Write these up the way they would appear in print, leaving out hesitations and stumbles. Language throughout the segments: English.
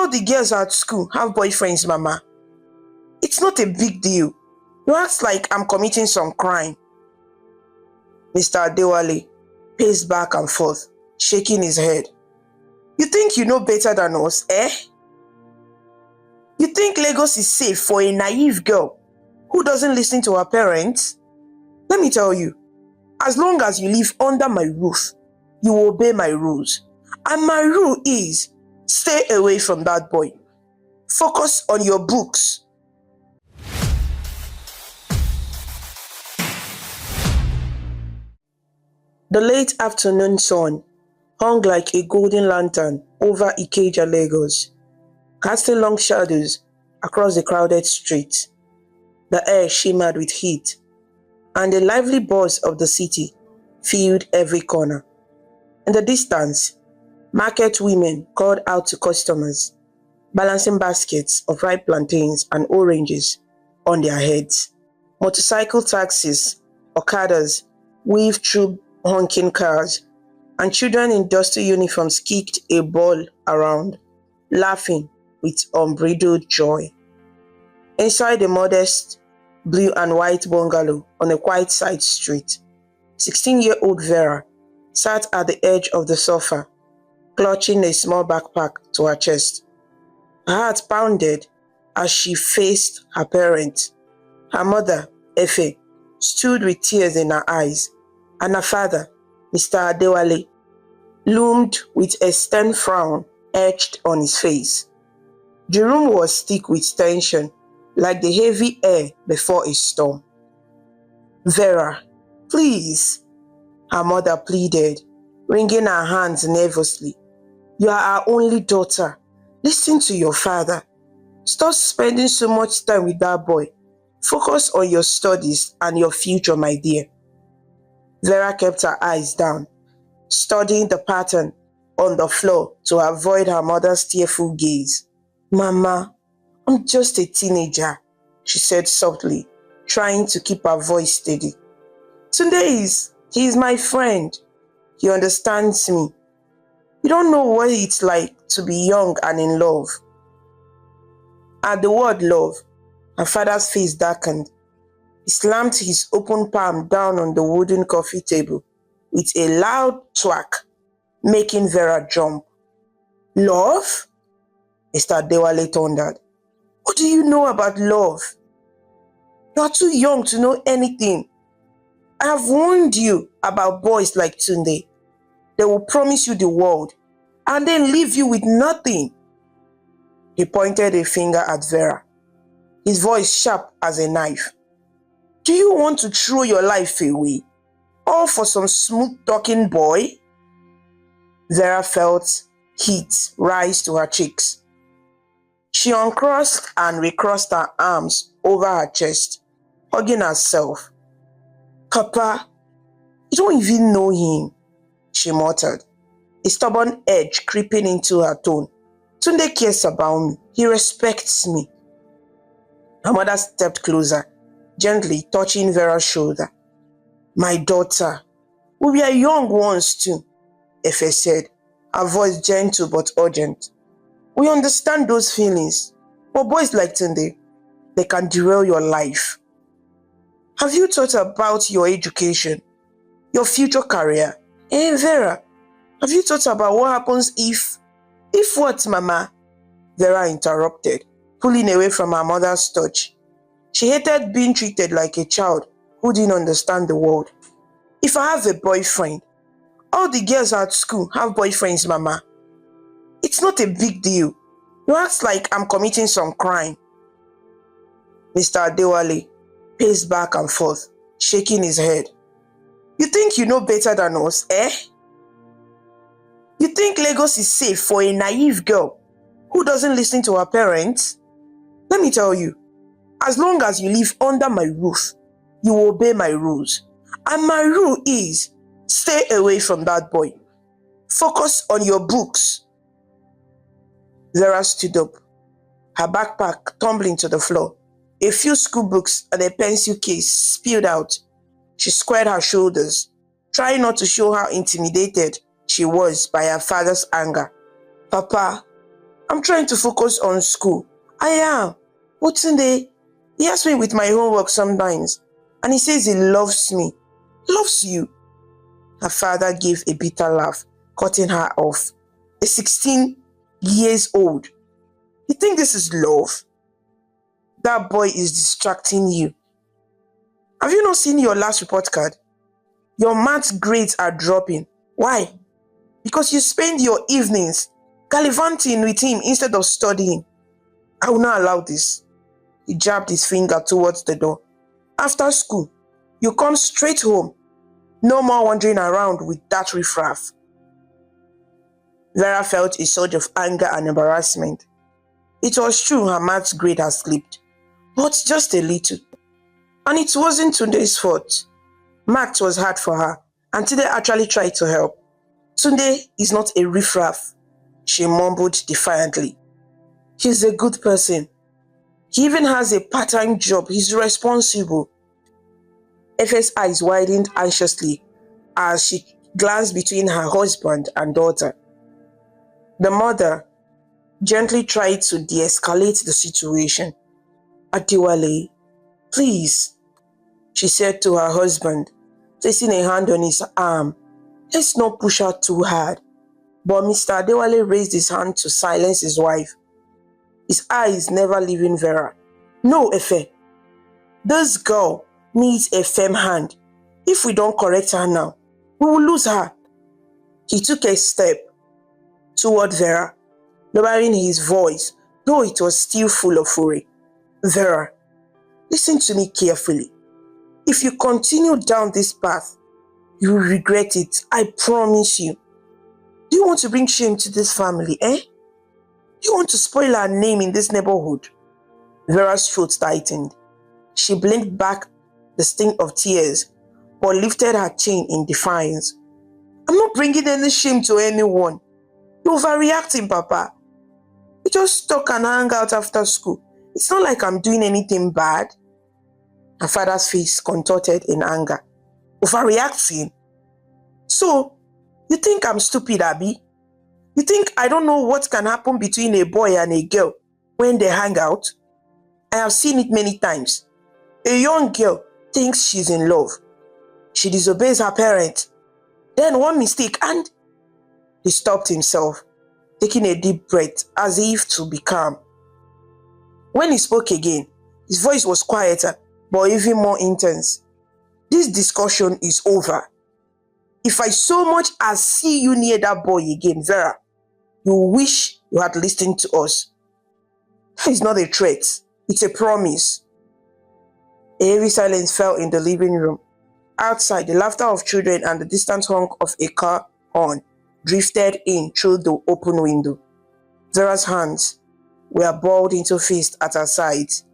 All the girls at school have boyfriends, Mama. It's not a big deal. You act like I'm committing some crime. Mr. Adewale paced back and forth, shaking his head. You think you know better than us, eh? You think Lagos is safe for a naive girl who doesn't listen to her parents? Let me tell you, as long as you live under my roof, you will obey my rules. And my rule is, stay away from that boy. Focus on your books. The late afternoon sun hung like a golden lantern over Ikeja, Lagos, casting long shadows across the crowded streets. The air shimmered with heat, and the lively buzz of the city filled every corner. In the distance, market women called out to customers, balancing baskets of ripe plantains and oranges on their heads. Motorcycle taxis, okadas, weaved through honking cars, and children in dusty uniforms kicked a ball around, laughing with unbridled joy. Inside the modest blue and white bungalow on a quiet side street, 16-year-old Vera sat at the edge of the sofa, clutching a small backpack to her chest. Her heart pounded as she faced her parents. Her mother, Efe, stood with tears in her eyes, and her father, Mr. Adewale, loomed with a stern frown etched on his face. The room was thick with tension, like the heavy air before a storm. Vera, please, her mother pleaded, wringing her hands nervously. You are our only daughter. Listen to your father. Stop spending so much time with that boy. Focus on your studies and your future, my dear. Vera kept her eyes down, studying the pattern on the floor to avoid her mother's tearful gaze. Mama, I'm just a teenager, she said softly, trying to keep her voice steady. He is my friend. He understands me. You don't know what it's like to be young and in love. At the word love, her father's face darkened. He slammed his open palm down on the wooden coffee table with a loud thwack, making Vera jump. Love? Mr. Adewale thundered. What do you know about love? You are too young to know anything. I have warned you about boys like Tunde. They will promise you the world and then leave you with nothing. He pointed a finger at Vera, his voice sharp as a knife. Do you want to throw your life away, all for some smooth-talking boy? Vera felt heat rise to her cheeks. She uncrossed and recrossed her arms over her chest, hugging herself. Papa, you don't even know him, she muttered, a stubborn edge creeping into her tone. Tunde cares about me. He respects me. Her mother stepped closer, gently touching Vera's shoulder. My daughter, we were young once too, Efe said, her voice gentle but urgent. We understand those feelings, but boys like Tunde, they can derail your life. Have you thought about your education, your future career? Vera, have you thought about what happens if what, Mama? Vera interrupted, pulling away from her mother's touch. She hated being treated like a child who didn't understand the world. If I have a boyfriend, all the girls at school have boyfriends, Mama. It's not a big deal. You act like I'm committing some crime. Mr. Adewale paced back and forth, shaking his head. You think you know better than us, eh? You think Lagos is safe for a naive girl who doesn't listen to her parents? Let me tell you, as long as you live under my roof, you will obey my rules. And my rule is, stay away from that boy. Focus on your books. Vera stood up, her backpack tumbling to the floor. A few school books and a pencil case spilled out. She squared her shoulders, trying not to show how intimidated she was by her father's anger. Papa, I'm trying to focus on school. I am. But Tunde, he helps me with my homework sometimes. And he says he loves me. Loves you. Her father gave a bitter laugh, cutting her off. A 16 years old. You think this is love? That boy is distracting you. Have you not seen your last report card? Your maths grades are dropping. Why? Because you spend your evenings gallivanting with him instead of studying. I will not allow this. He jabbed his finger towards the door. After school, you come straight home. No more wandering around with that riffraff. Vera felt a surge of anger and embarrassment. It was true her maths grade had slipped, but just a little. And it wasn't Tunde's fault. Maths was hard for her, and Tunde actually tried to help. Tunde is not a riffraff, she mumbled defiantly. He's a good person. He even has a part-time job. He's responsible. Efe's eyes widened anxiously as she glanced between her husband and daughter. The mother gently tried to de-escalate the situation. Adewale, please, she said to her husband, placing a hand on his arm. Let's not push her too hard. But Mr. Adewale raised his hand to silence his wife, his eyes never leaving Vera. No, Efe. This girl needs a firm hand. If we don't correct her now, we will lose her. He took a step toward Vera, lowering his voice, though it was still full of fury. Vera, listen to me carefully. If you continue down this path, you will regret it, I promise you. Do you want to bring shame to this family, eh? Do you want to spoil our name in this neighborhood? Vera's throat tightened. She blinked back the sting of tears, but lifted her chin in defiance. I'm not bringing any shame to anyone. You're overreacting, Papa. We just talk and hang out after school. It's not like I'm doing anything bad. Her father's face contorted in anger. Overreacting? So, you think I'm stupid, Abby? You think I don't know what can happen between a boy and a girl when they hang out? I have seen it many times. A young girl thinks she's in love. She disobeys her parents. Then one mistake and... He stopped himself, taking a deep breath as if to be calm. When he spoke again, his voice was quieter but even more intense. This discussion is over. If I so much as see you near that boy again, Vera, you wish you had listened to us. That is not a threat, it's a promise. A heavy silence fell in the living room. Outside, the laughter of children and the distant honk of a car horn drifted in through the open window. Vera's hands were balled into fists at her sides.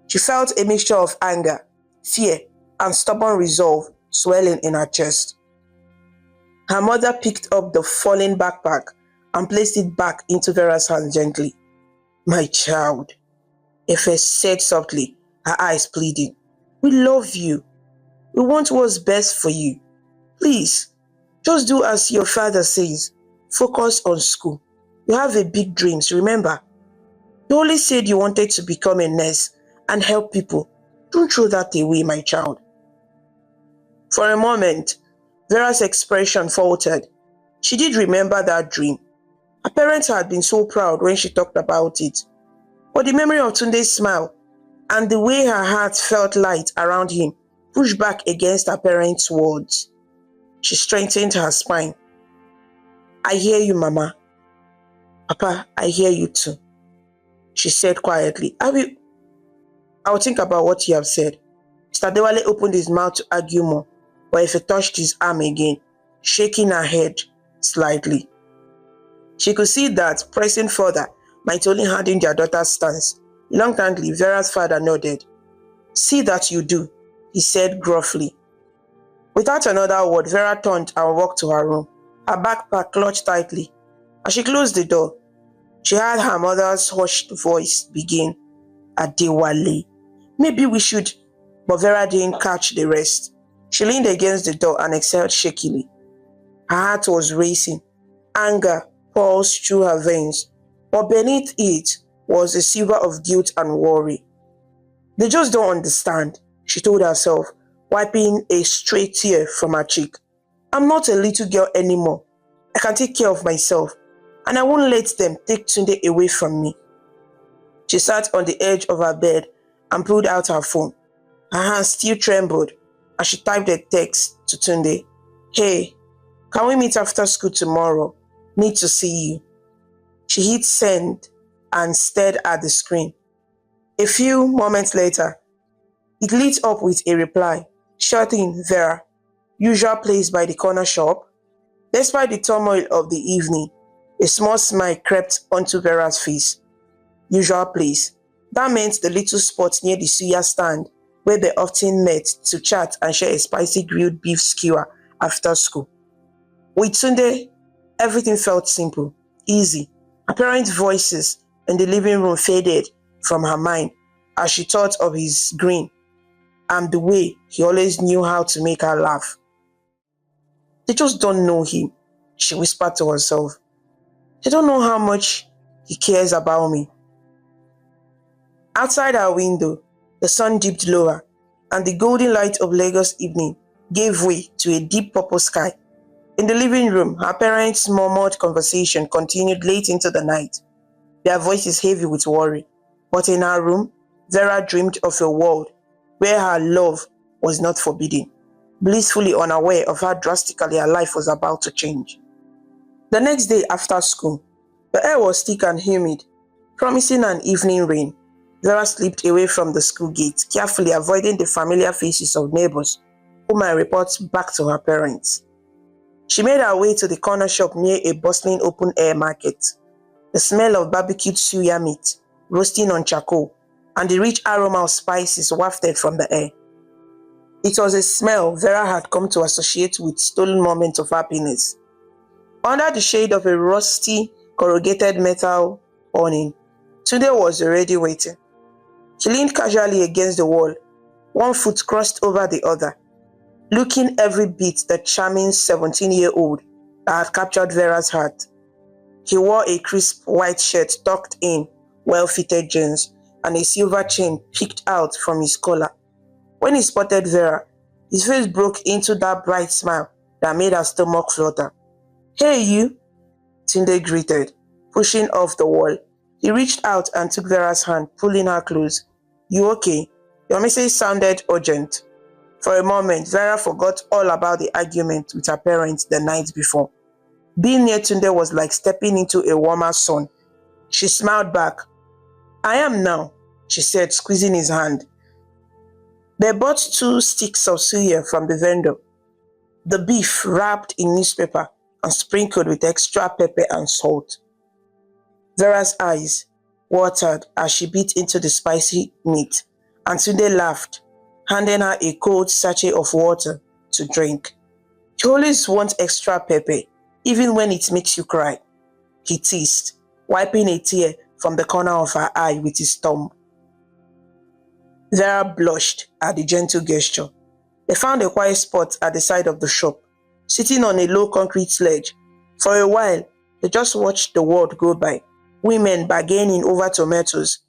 She felt a mixture of anger, fear, and stubborn resolve swelling in her chest. Her mother picked up the fallen backpack and placed it back into Vera's hands gently. My child, Efe said softly, her eyes pleading. We love you. We want what's best for you. Please, just do as your father says. Focus on school. You have a big dreams, remember? You always said you wanted to become a nurse and help people. Don't throw that away, my child. For a moment, Vera's expression faltered. She did remember that dream. Her parents had been so proud when she talked about it. But the memory of Tunde's smile and the way her heart felt light around him pushed back against her parents' words. She strengthened her spine. I hear you, Mama. Papa, I hear you too, she said quietly. I will think about what you have said. Mr. Adewale opened his mouth to argue more, but Efe touched his arm again, shaking her head slightly. She could see that pressing further might only harden their daughter's stance. Reluctantly, Vera's father nodded. See that you do, he said gruffly. Without another word, Vera turned and walked to her room, her backpack clutched tightly. As she closed the door, she heard her mother's hushed voice begin, Adewale, maybe we should, but Vera didn't catch the rest. She leaned against the door and exhaled shakily. Her heart was racing. Anger pulsed through her veins. but beneath it was a silver of guilt and worry. They just don't understand, she told herself, wiping a stray tear from her cheek. I'm not a little girl anymore. I can take care of myself, and I won't let them take Tunde away from me. She sat on the edge of her bed and pulled out her phone. Her hands still trembled as she typed a text to Tunde. Hey, can we meet after school tomorrow? Need to see you. She hit send and stared at the screen. A few moments later, it lit up with a reply. Shut in, Vera. Usual place by the corner shop. Despite the turmoil of the evening, a small smile crept onto Vera's face. Usual place. That meant the little spot near the suya stand where they often met to chat and share a spicy grilled beef skewer after school. With Tunde, everything felt simple, easy. Her parents' voices in the living room faded from her mind as she thought of his grin and the way he always knew how to make her laugh. They just don't know him, she whispered to herself. They don't know how much he cares about me. Outside her window, the sun dipped lower, and the golden light of Lagos evening gave way to a deep purple sky. In the living room, her parents' murmured conversation continued late into the night, their voices heavy with worry. But in her room, Vera dreamed of a world where her love was not forbidden, blissfully unaware of how drastically her life was about to change. The next day after school, the air was thick and humid, promising an evening rain. Vera slipped away from the school gate, carefully avoiding the familiar faces of neighbors who might report back to her parents. She made her way to the corner shop near a bustling open-air market. The smell of barbecued suya meat, roasting on charcoal, and the rich aroma of spices wafted from the air. It was a smell Vera had come to associate with stolen moments of happiness. Under the shade of a rusty, corrugated metal awning, Tunde was already waiting. He leaned casually against the wall, one foot crossed over the other, looking every bit the charming 17-year-old that had captured Vera's heart. He wore a crisp white shirt tucked in, well-fitted jeans, and a silver chain peeked out from his collar. When he spotted Vera, his face broke into that bright smile that made her stomach flutter. Hey you, Tunde greeted, pushing off the wall. He reached out and took Vera's hand, pulling her close. You okay? Your message sounded urgent. For a moment, Vera forgot all about the argument with her parents the night before. Being near Tunde was like stepping into a warmer sun. She smiled back. I am now, she said, squeezing his hand. They bought 2 sticks of suya from the vendor. The beef wrapped in newspaper and sprinkled with extra pepper and salt. Vera's eyes watered as she bit into the spicy meat, and Tunde laughed, handing her a cold sachet of water to drink. You always want extra pepper, even when it makes you cry, he teased, wiping a tear from the corner of her eye with his thumb. Vera blushed at the gentle gesture. They found a quiet spot at the side of the shop, sitting on a low concrete sledge. For a while, they just watched the world go by, women bargaining over tomatoes,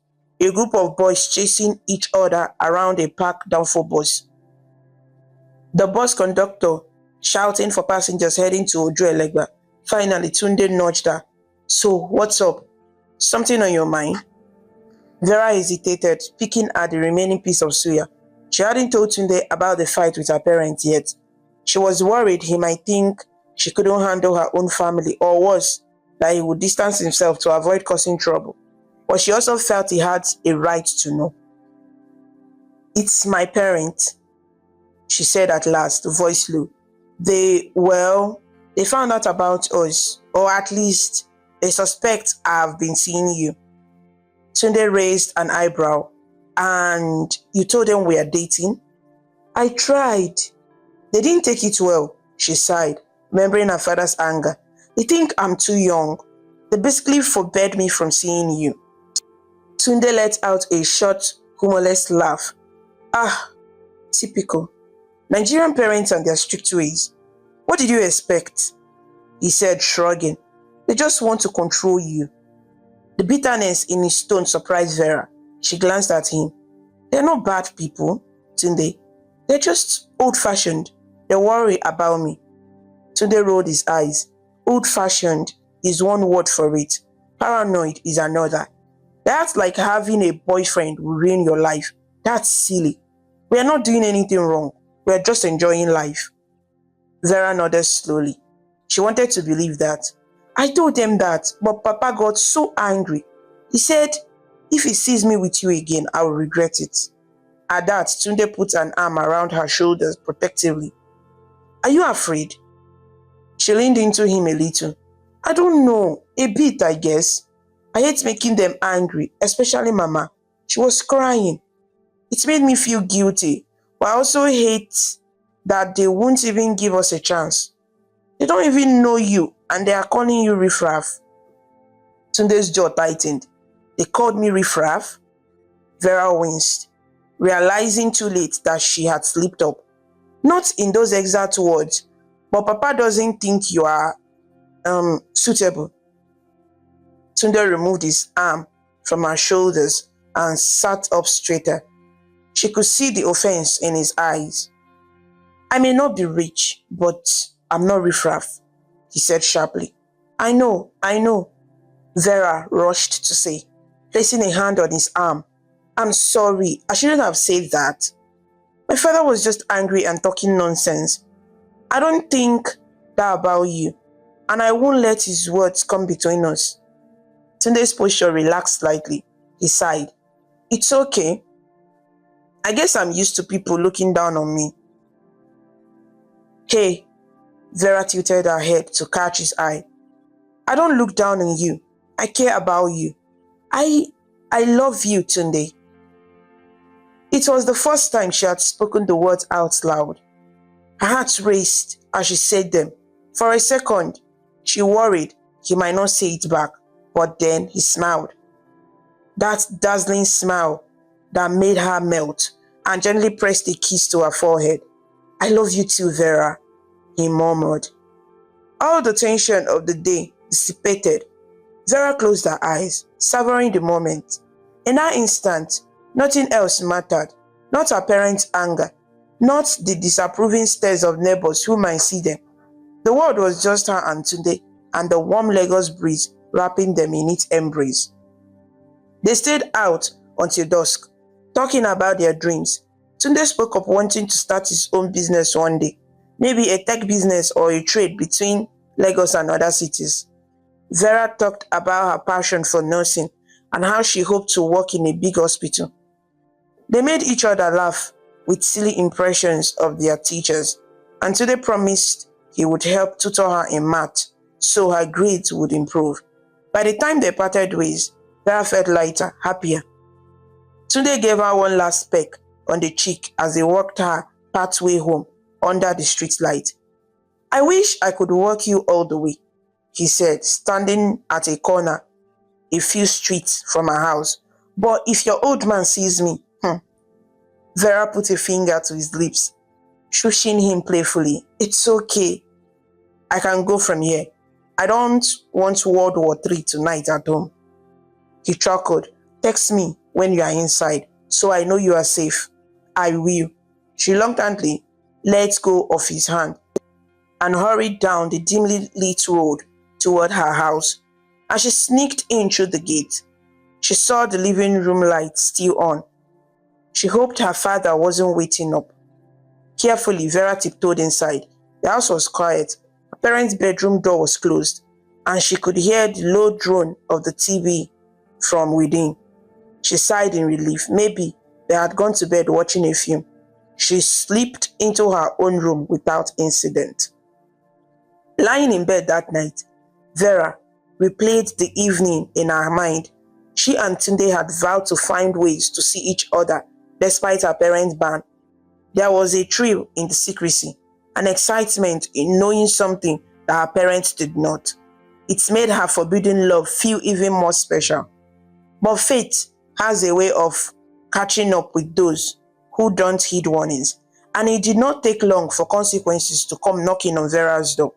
a group of boys chasing each other around a parked downfall bus. The bus conductor shouting for passengers heading to Ojuelegba. Finally, Tunde nudged her. So, what's up? Something on your mind? Vera hesitated, picking at the remaining piece of suya. She hadn't told Tunde about the fight with her parents yet. She was worried he might think she couldn't handle her own family, or worse, that he would distance himself to avoid causing trouble. But she also felt he had a right to know. It's my parents, she said at last, voice low. They found out about us, or at least they suspect I've been seeing you. Tunde raised an eyebrow. And you told them we are dating? I tried. They didn't take it well, she sighed, remembering her father's anger. They think I'm too young. They basically forbade me from seeing you. Tunde let out a short, humorless laugh. Ah, typical. Nigerian parents and their strict ways. What did you expect? He said, shrugging. They just want to control you. The bitterness in his tone surprised Vera. She glanced at him. They're not bad people, Tunde. They're just old-fashioned. They worry about me. Tunde rolled his eyes. Old-fashioned is one word for it. Paranoid is another. That's like having a boyfriend who ruin your life. That's silly. We are not doing anything wrong. We are just enjoying life. Vera nodded slowly. She wanted to believe that. I told them that, but Papa got so angry. He said, if he sees me with you again, I will regret it. At that, Tunde put an arm around her shoulders protectively. Are you afraid? She leaned into him a little. I don't know. A bit, I guess. I hate making them angry, especially Mama. She was crying. It made me feel guilty, but I also hate that they won't even give us a chance. They don't even know you, and they are calling you riffraff. Tunde's jaw tightened. They called me riffraff? Vera winced, realizing too late that she had slipped up. Not in those exact words, but Papa doesn't think you are, suitable. Tunde removed his arm from her shoulders and sat up straighter. She could see the offense in his eyes. I may not be rich, but I'm not riffraff, he said sharply. I know. Vera rushed to say, placing a hand on his arm. I'm sorry, I shouldn't have said that. My father was just angry and talking nonsense. I don't think that about you, and I won't let his words come between us. Tunde's posture relaxed slightly. He sighed. It's okay. I guess I'm used to people looking down on me. Hey, Vera tilted her head to catch his eye. I don't look down on you. I care about you. I love you, Tunde. It was the first time she had spoken the words out loud. Her heart raced as she said them. For a second, she worried he might not say it back, but then he smiled. That dazzling smile that made her melt, and gently pressed a kiss to her forehead. I love you too, Vera, he murmured. All the tension of the day dissipated. Vera closed her eyes, savoring the moment. In that instant, nothing else mattered. Not her parents' anger, not the disapproving stares of neighbors who might see them. The world was just her and Tunde, and the warm Lagos breeze wrapping them in its embrace. They stayed out until dusk, talking about their dreams. Tunde spoke of wanting to start his own business one day, maybe a tech business or a trade between Lagos and other cities. Vera talked about her passion for nursing and how she hoped to work in a big hospital. They made each other laugh with silly impressions of their teachers, and Tunde promised he would help tutor her in math so her grades would improve. By the time they parted ways, Vera felt lighter, happier. Tunde gave her one last peck on the cheek as they walked her pathway home under the street light. I wish I could walk you all the way, he said, standing at a corner a few streets from her house. But if your old man sees me, Vera put a finger to his lips, shushing him playfully. It's okay. I can go from here. I don't want World War III tonight at home. He chuckled. Text me when you are inside, so I know you are safe. I will. She reluctantly let go of his hand and hurried down the dimly lit road toward her house. As she sneaked in through the gate, she saw the living room light still on. She hoped her father wasn't waiting up. Carefully, Vera tiptoed inside. The house was quiet. Her parents' bedroom door was closed, and she could hear the low drone of the TV from within. She sighed in relief. Maybe they had gone to bed watching a film. She slipped into her own room without incident. Lying in bed that night, Vera replayed the evening in her mind. She and Tunde had vowed to find ways to see each other despite her parents' ban. There was a thrill in the secrecy, an excitement in knowing something that her parents did not. It made her forbidden love feel even more special. But fate has a way of catching up with those who don't heed warnings, and it did not take long for consequences to come knocking on Vera's door.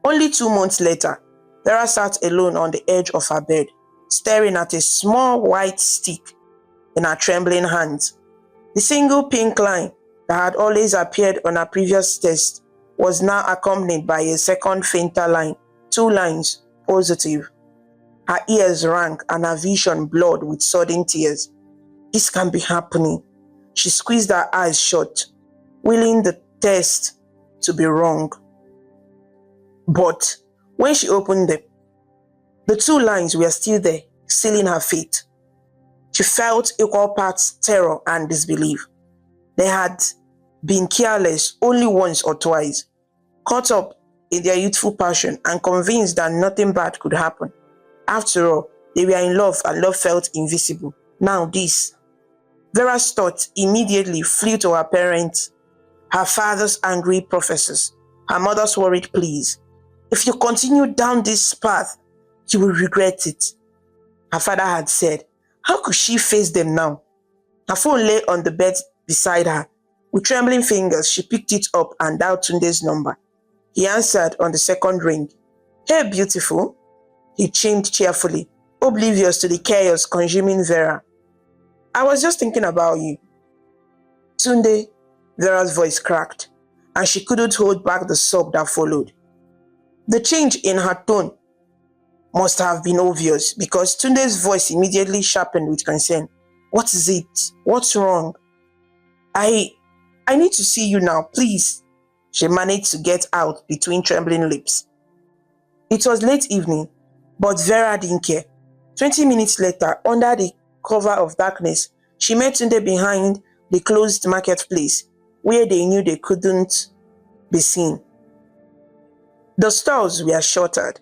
Only 2 months later, Vera sat alone on the edge of her bed, staring at a small white stick in her trembling hands. The single pink line that had always appeared on her previous test was now accompanied by a second fainter line, 2 lines, positive. Her ears rang and her vision blurred with sudden tears. This can't be happening. She squeezed her eyes shut, willing the test to be wrong. But when she opened them, the 2 lines were still there, sealing her fate. She felt equal parts terror and disbelief. They had been careless only once or twice, caught up in their youthful passion and convinced that nothing bad could happen. After all, they were in love and love felt invisible. Now this. Vera's thoughts immediately flew to her parents, her father's angry professors, her mother's worried pleas. If you continue down this path, you will regret it, her father had said. How could she face them now? Her phone lay on the bed beside her. With trembling fingers, she picked it up and dialed Tunde's number. He answered on the second ring. Hey, beautiful, he chimed cheerfully, oblivious to the chaos consuming Vera. I was just thinking about you. Tunde, Vera's voice cracked, and she couldn't hold back the sob that followed. The change in her tone must have been obvious because Tunde's voice immediately sharpened with concern. What is it? What's wrong? I need to see you now, please, she managed to get out between trembling lips. It was late evening, but Vera didn't care. 20 minutes later, under the cover of darkness, she met Tunde behind the closed marketplace, where they knew they couldn't be seen. The stalls were shuttered,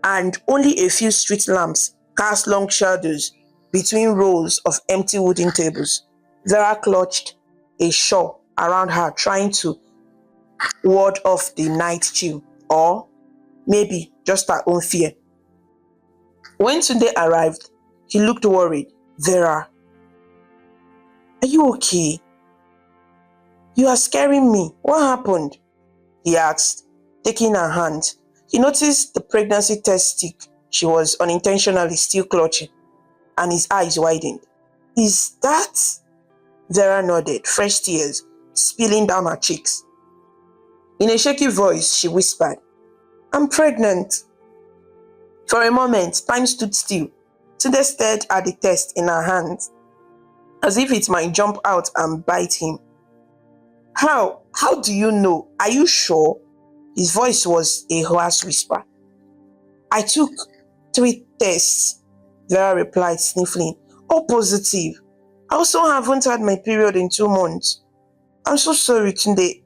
and only a few street lamps cast long shadows between rows of empty wooden tables. Vera clutched a shawl around her, trying to ward off the night chill, or maybe just her own fear. When Tunde arrived, he looked worried. Vera, are you okay? You are scaring me. What happened? He asked, taking her hand. He noticed the pregnancy test stick she was unintentionally still clutching, and his eyes widened. Is that? Vera nodded, fresh tears spilling down her cheeks. In a shaky voice, she whispered, I'm pregnant. For a moment, time stood still. Tunde stared at the test in her hands, as if it might jump out and bite him. How do you know? Are you sure? His voice was a hoarse whisper. I took 3 tests, Vera replied, sniffling. All positive. I also haven't had my period in 2 months. I'm so sorry, Tunde.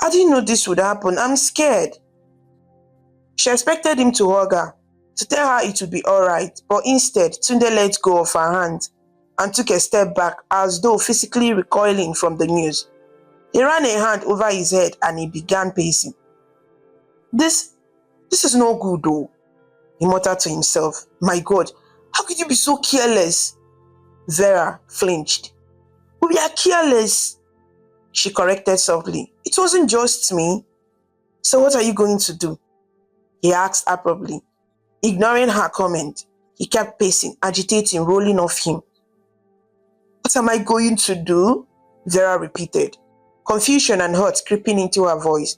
I didn't know this would happen. I'm scared. She expected him to hug her, to tell her it would be alright, but instead, Tunde let go of her hand and took a step back as though physically recoiling from the news. He ran a hand over his head and he began pacing. This is no good though, he muttered to himself. My God, how could you be so careless? Vera flinched. We are careless, she corrected softly. It wasn't just me. So what are you going to do? He asked abruptly. Ignoring her comment, he kept pacing, agitating, rolling off him. What am I going to do? Vera repeated, confusion and hurt creeping into her voice.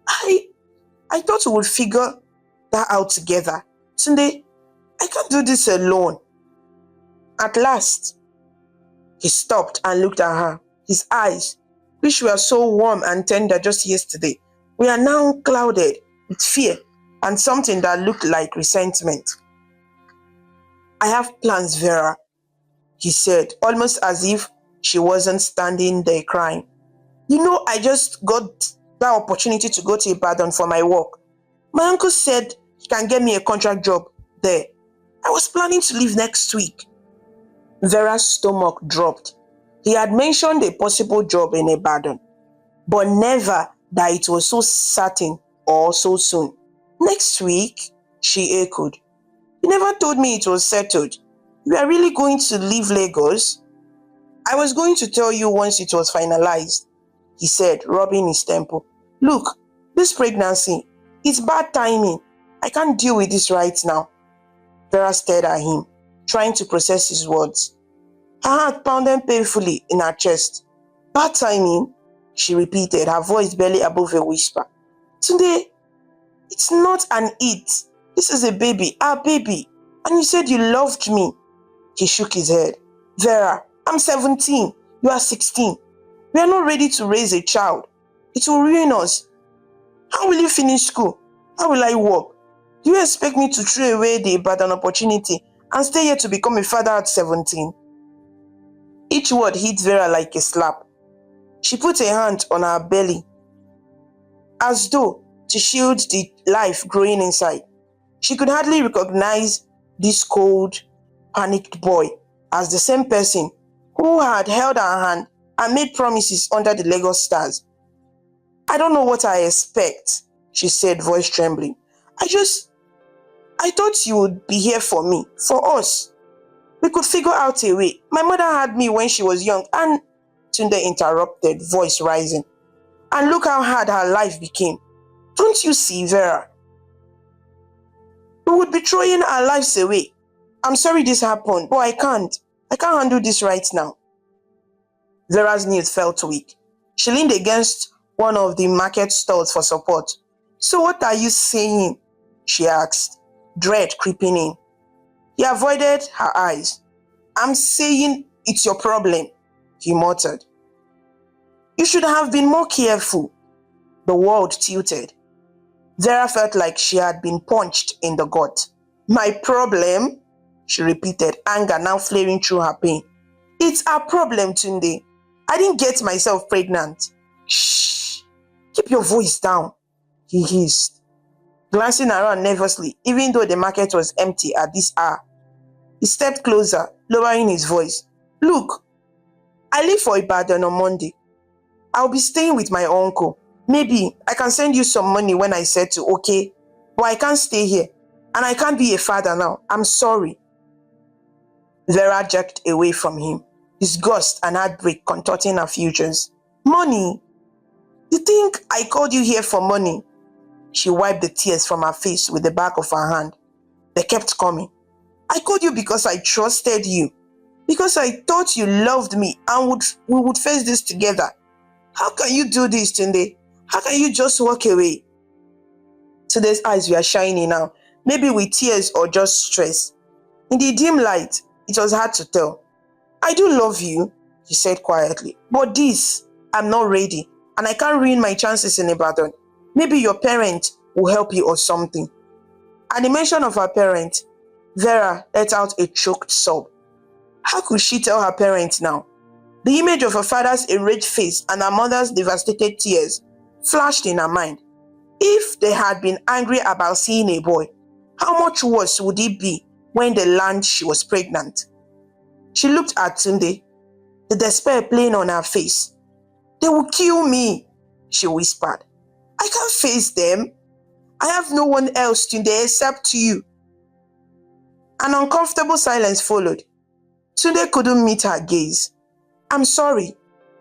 I thought we would figure that out together. Tunde, I can't do this alone. At last, he stopped and looked at her. His eyes, which were so warm and tender just yesterday, were now clouded with fear and something that looked like resentment. I have plans, Vera, he said, almost as if she wasn't standing there crying. You know, I just got that opportunity to go to Ibadan for my work. My uncle said he can get me a contract job there. I was planning to leave next week. Vera's stomach dropped. He had mentioned a possible job in Ibadan, but never that it was so certain or so soon. Next week, she echoed. You never told me it was settled. You are really going to leave Lagos? I was going to tell you once it was finalized, he said, rubbing his temple. Look, this pregnancy, it's bad timing. I can't deal with this right now. Vera stared at him. trying to process his words. Her heart pounded painfully in her chest. Bad timing, she repeated, her voice barely above a whisper. Tunde, it's not an it. This is a baby, our baby. And you said you loved me. He shook his head. Vera, I'm 17. You are 16. We are not ready to raise a child. It will ruin us. How will you finish school? How will I work? Do you expect me to throw away the Ibadan opportunity and stay here to become a father at 17? Each word hit Vera like a slap. She put a hand on her belly, as though to shield the life growing inside. She could hardly recognize this cold, panicked boy as the same person who had held her hand and made promises under the Lagos stars. I don't know what I expect, she said, voice trembling. I thought you would be here for me, for us. We could figure out a way. My mother had me when she was young and Tunde interrupted, voice rising. And look how hard her life became. Don't you see, Vera? We would be throwing our lives away. I'm sorry this happened, but I can't. I can't handle this right now. Vera's knees felt weak. She leaned against one of the market stalls for support. So what are you saying? She asked, dread creeping in. He avoided her eyes. I'm saying it's your problem, he muttered. You should have been more careful. The world tilted. Vera felt like she had been punched in the gut. My problem? She repeated, anger now flaring through her pain. It's our problem, Tunde. I didn't get myself pregnant. Shh! Keep your voice down, he hissed, glancing around nervously, even though the market was empty at this hour. He stepped closer, lowering his voice. Look, I leave for Ibadan on Monday. I'll be staying with my uncle. Maybe I can send you some money when I settle, okay? But I can't stay here. And I can't be a father now. I'm sorry. Vera jerked away from him, disgust and heartbreak contorting her features. Money? You think I called you here for money? She wiped the tears from her face with the back of her hand. They kept coming. I called you because I trusted you. Because I thought you loved me and we would face this together. How can you do this, Tunde? How can you just walk away? Tunde's eyes were shining now, maybe with tears or just stress. In the dim light, it was hard to tell. I do love you, he said quietly. But this, I'm not ready. And I can't ruin my chances in Ibadan. Maybe your parent will help you or something. At the mention of her parent, Vera let out a choked sob. How could she tell her parents now? The image of her father's enraged face and her mother's devastated tears flashed in her mind. If they had been angry about seeing a boy, how much worse would it be when they learned she was pregnant? She looked at Tunde, the despair playing on her face. They will kill me, she whispered. I can't face them. I have no one else, Tunde, except you. An uncomfortable silence followed. Tunde couldn't meet her gaze. I'm sorry,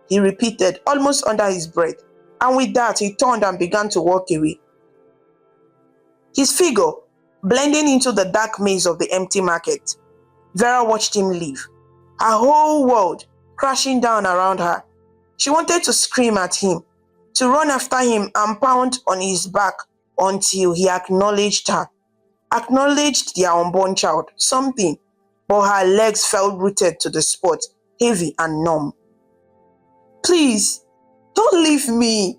he repeated, almost under his breath, and with that he turned and began to walk away. His figure blending into the dark maze of the empty market. Vera watched him leave, her whole world crashing down around her. She wanted to scream at him, to run after him and pound on his back until he acknowledged her, acknowledged their unborn child, something, but her legs felt rooted to the spot, heavy and numb. Please, don't leave me,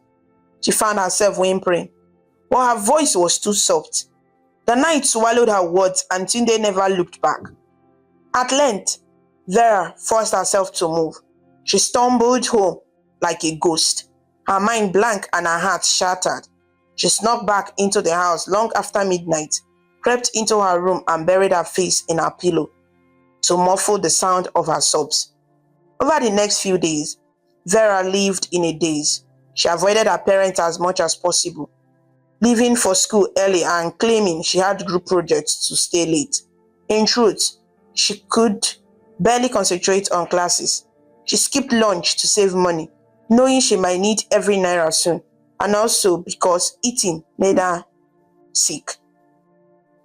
she found herself whimpering, but her voice was too soft. The night swallowed her words and Tunde never looked back. At length, Vera forced herself to move. She stumbled home like a ghost, her mind blank and her heart shattered. She snuck back into the house long after midnight, crept into her room and buried her face in her pillow to muffle the sound of her sobs. Over the next few days, Vera lived in a daze. She avoided her parents as much as possible, leaving for school early and claiming she had group projects to stay late. In truth, she could barely concentrate on classes. She skipped lunch to save money, knowing she might need every naira soon, and also because eating made her sick.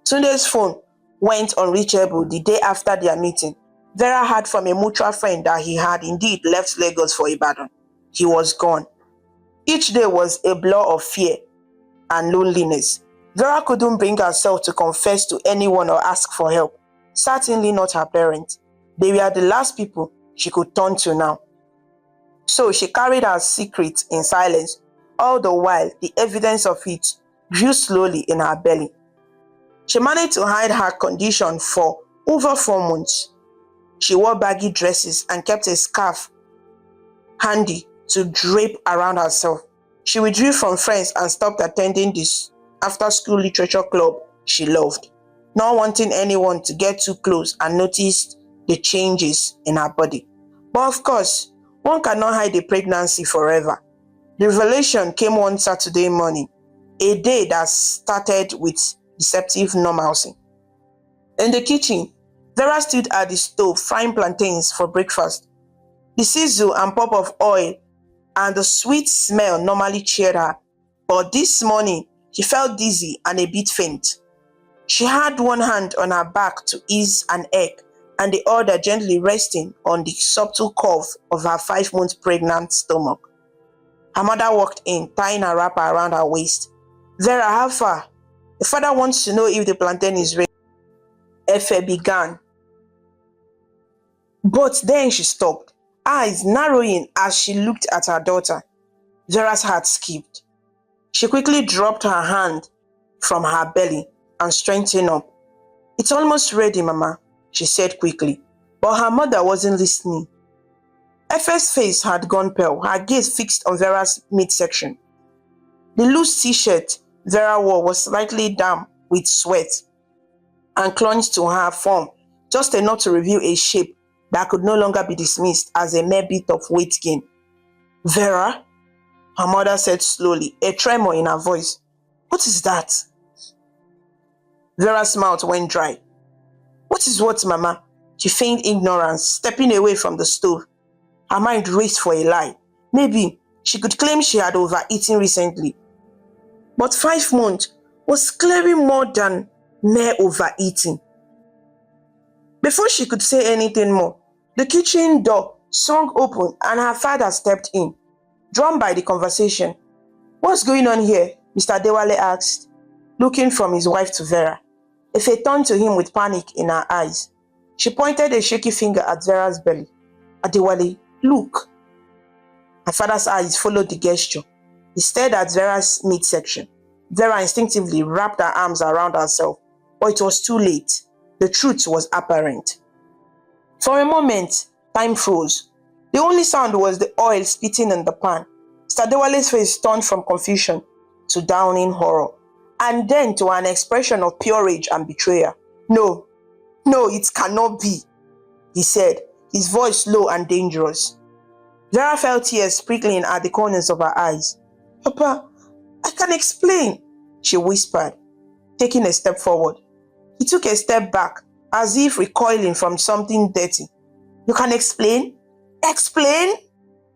Tunde's phone went unreachable the day after their meeting, Vera heard from a mutual friend that he had indeed left Lagos for Ibadan. He was gone. Each day was a blur of fear and loneliness. Vera couldn't bring herself to confess to anyone or ask for help. Certainly not her parents. They were the last people she could turn to now. So she carried her secret in silence. All the while, the evidence of it grew slowly in her belly. She managed to hide her condition for over 4 months. She wore baggy dresses and kept a scarf handy to drape around herself. She withdrew from friends and stopped attending this after-school literature club she loved, not wanting anyone to get too close and notice the changes in her body. But of course, one cannot hide a pregnancy forever. The revelation came one Saturday morning, a day that started with deceptive normalcy. In the kitchen, Vera stood at the stove frying plantains for breakfast. The sizzle and pop of oil and the sweet smell normally cheered her, but this morning she felt dizzy and a bit faint. She had one hand on her back to ease an ache and the other gently resting on the subtle curve of her 5-month pregnant stomach. Her mother walked in, tying a wrapper around her waist. "Vera, how far? The father wants to know if the plantain is ready," Efe began. But then she stopped, eyes narrowing as she looked at her daughter. Vera's heart skipped. She quickly dropped her hand from her belly and straightened up. "It's almost ready, Mama," she said quickly, but her mother wasn't listening. Efe's face had gone pale, her gaze fixed on Vera's midsection. The loose t-shirt Vera wore was slightly damp with sweat and clung to her form, just enough to reveal a shape that could no longer be dismissed as a mere bit of weight gain. "Vera," her mother said slowly, a tremor in her voice. "What is that?" Vera's mouth went dry. "What is what, Mama?" She feigned ignorance, stepping away from the stove. Her mind raced for a lie. Maybe she could claim she had overeaten recently. But 5 months was clearly more than mere overeating. Before she could say anything more, the kitchen door swung open and her father stepped in, drawn by the conversation. "What's going on here?" Mr. Dewale asked, looking from his wife to Vera. Efe turned to him with panic in her eyes. She pointed a shaky finger at Vera's belly. "Adewale, look." Her father's eyes followed the gesture. He stared at Vera's midsection. Vera instinctively wrapped her arms around herself, but it was too late. The truth was apparent. For a moment, time froze. The only sound was the oil spitting in the pan. Mr. Dewale's face turned from confusion to downing horror, and then to an expression of pure rage and betrayal. No, it cannot be," he said, his voice low and dangerous. Vera felt tears sprinkling at the corners of her eyes. "Papa, I can explain," she whispered, taking a step forward. He took a step back, as if recoiling from something dirty. "You can explain? Explain?"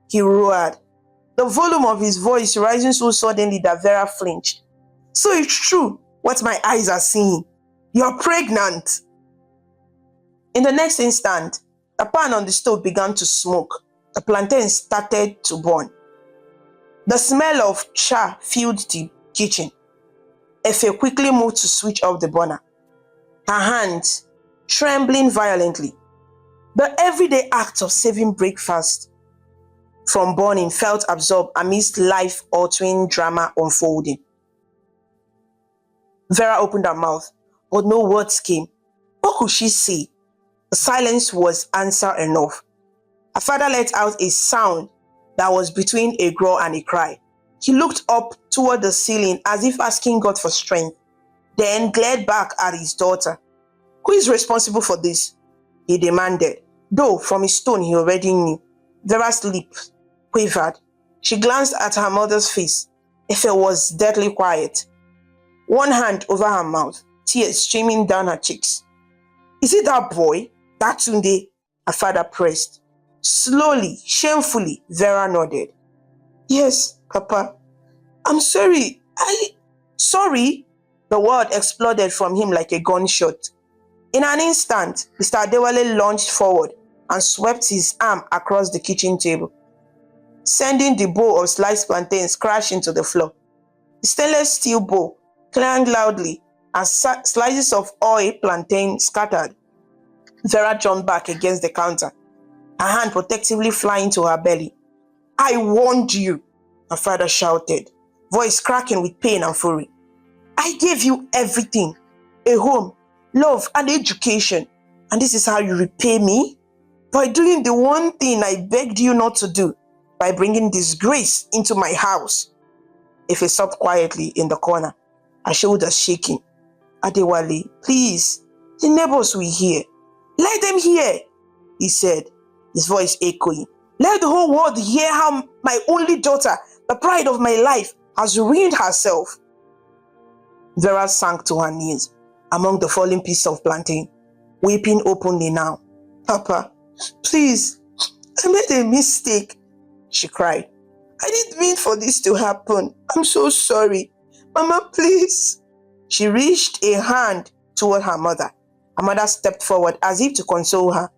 he roared, the volume of his voice rising so suddenly that Vera flinched. "So it's true what my eyes are seeing. You're pregnant." In the next instant, the pan on the stove began to smoke. The plantain started to burn. The smell of char filled the kitchen. Efe quickly moved to switch off the burner, her hands trembling violently. The everyday act of saving breakfast from burning felt absorbed amidst life-altering drama unfolding. Vera opened her mouth, but no words came. What could she say? The silence was answer enough. Her father let out a sound that was between a growl and a cry. He looked up toward the ceiling as if asking God for strength, then glared back at his daughter. "Who is responsible for this?" he demanded, though from his tone he already knew. Vera's lips quivered. She glanced at her mother's face. Efe was deadly quiet, one hand over her mouth, tears streaming down her cheeks. "Is it that boy? That Tunde?" her father pressed. Slowly, shamefully, Vera nodded. "Yes, Papa. I'm sorry. Sorry?" The word exploded from him like a gunshot. In an instant, Mr. Adewale lunged forward and swept his arm across the kitchen table, sending the bowl of sliced plantains crashing to the floor. The stainless steel bowl clanged loudly as slices of oil plantain scattered. Vera jumped back against the counter, her hand protectively flying to her belly. "I warned you," her father shouted, voice cracking with pain and fury. "I gave you everything, a home, love, and education, and this is how you repay me? By doing the one thing I begged you not to do, by bringing disgrace into my house." Ife sobbed quietly in the corner, her shoulders shaking. "Adewale, please, the neighbors will hear." "Let them hear," he said, his voice echoing. "Let the whole world hear how my only daughter, the pride of my life, has ruined herself." Vera sank to her knees among the falling pieces of plantain, weeping openly now. "Papa, please, I made a mistake," she cried. "I didn't mean for this to happen. I'm so sorry. Mama, please." She reached a hand toward her mother. Her mother stepped forward as if to console her,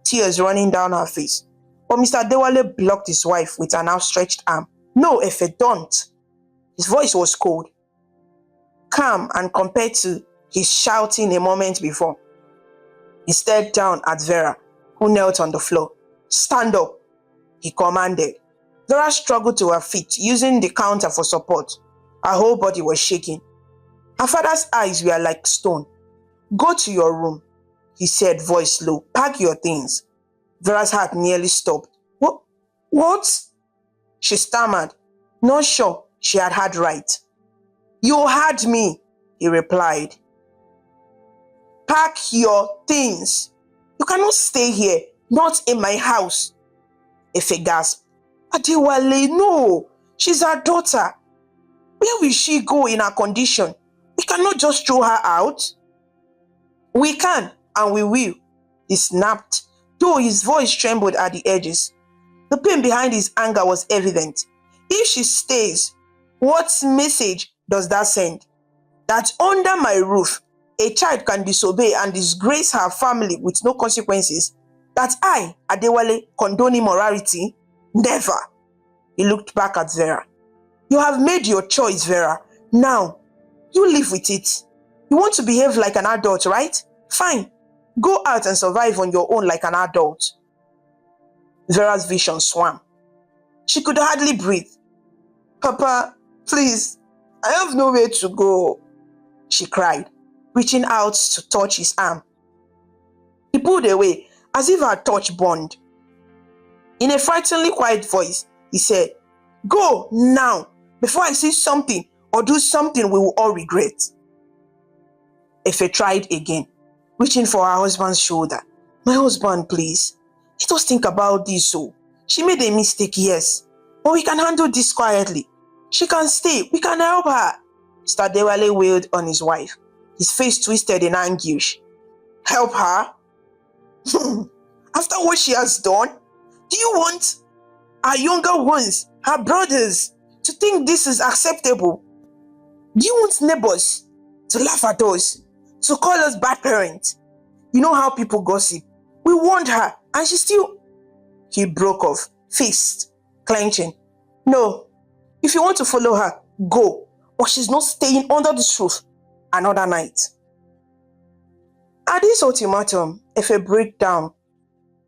tears running down her face. But Mr. Adewale blocked his wife with an outstretched arm. "No, Efe, don't." His voice was cold, calm, and compared to his shouting a moment before. He stared down at Vera, who knelt on the floor. "Stand up," he commanded. Vera struggled to her feet, using the counter for support. Her whole body was shaking. Her father's eyes were like stone. "Go to your room," he said, voice low. "Pack your things." Vera's heart nearly stopped. What? She stammered, not sure she had heard right. "You heard me," he replied. "Pack your things. You cannot stay here, not in my house." Ife gasped. "Adewale, no, she's our daughter. Where will she go in her condition? We cannot just throw her out." "We can, and we will," he snapped, though his voice trembled at the edges. The pain behind his anger was evident. "If she stays, what message does that send? That under my roof, a child can disobey and disgrace her family with no consequences? That I, Adewale, condone immorality? Never." He looked back at Vera. "You have made your choice, Vera. Now, you live with it. You want to behave like an adult, right? Fine. Go out and survive on your own like an adult." Vera's vision swam. She could hardly breathe. "Papa, please, I have nowhere to go," she cried, reaching out to touch his arm. He pulled away as if her touch burned. In a frighteningly quiet voice, he said, "Go now, before I say something or do something we will all regret." Efe tried again, reaching for her husband's shoulder. "My husband, please. Let us think about this. So, she made a mistake, yes, but we can handle this quietly. She can stay. We can help her." Mr. Adewale wailed on his wife, his face twisted in anguish. "Help her? After what she has done? Do you want our younger ones, her brothers, to think this is acceptable? Do you want neighbors to laugh at us, to call us bad parents? You know how people gossip. We warned her, and she still..." He broke off, fist clenching. "No, if you want to follow her, go, but she's not staying under this roof another night." At this ultimatum, Efe broke down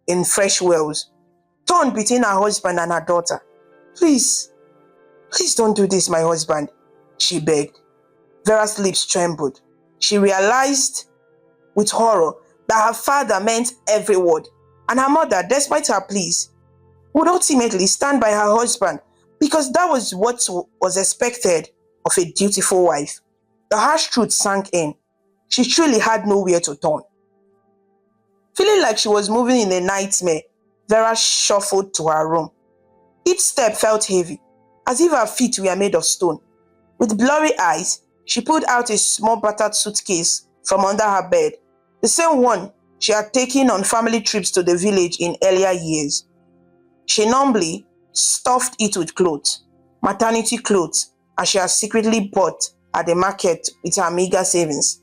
in fresh wails, torn between her husband and her daughter. Please don't do this, my husband," she begged. Vera's lips trembled. She realized with horror that her father meant every word, and her mother, despite her pleas, would ultimately stand by her husband because that was what was expected of a dutiful wife. The harsh truth sank in. She truly had nowhere to turn. Feeling like she was moving in a nightmare, Vera shuffled to her room. Each step felt heavy, as if her feet were made of stone. With blurry eyes, she pulled out a small battered suitcase from under her bed, the same one she had taken on family trips to the village in earlier years. She numbly stuffed it with clothes, maternity clothes, as she had secretly bought at the market with her meager savings.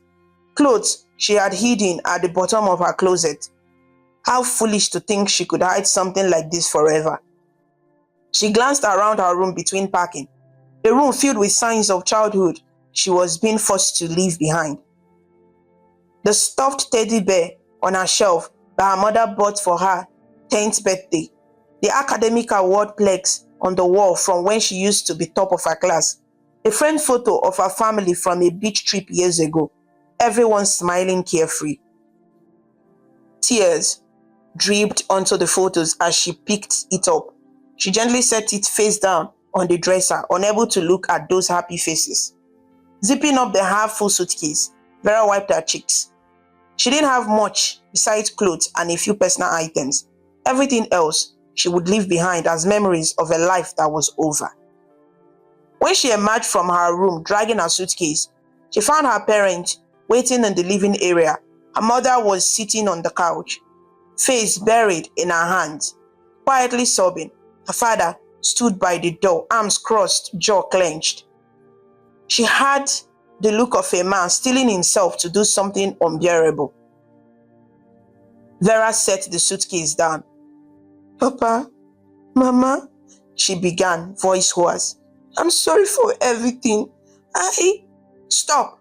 Clothes she had hidden at the bottom of her closet. How foolish to think she could hide something like this forever. She glanced around her room between packing, a room filled with signs of childhood she was being forced to leave behind. The stuffed teddy bear on her shelf that her mother bought for her 10th birthday, the academic award plaques on the wall from when she used to be top of her class, a framed photo of her family from a beach trip years ago, everyone smiling carefree. Tears dripped onto the photos as she picked it up. She gently set it face down on the dresser, unable to look at those happy faces. Zipping up the half-full suitcase, Vera wiped her cheeks. She didn't have much besides clothes and a few personal items. Everything else she would leave behind as memories of a life that was over. When she emerged from her room dragging her suitcase, she found her parents waiting in the living area. Her mother was sitting on the couch, face buried in her hands, quietly sobbing. Her father stood by the door, arms crossed, jaw clenched. She had the look of a man steeling himself to do something unbearable. Vera set the suitcase down. "Papa, Mama," she began, voice hoarse. "I'm sorry for everything. Stop,"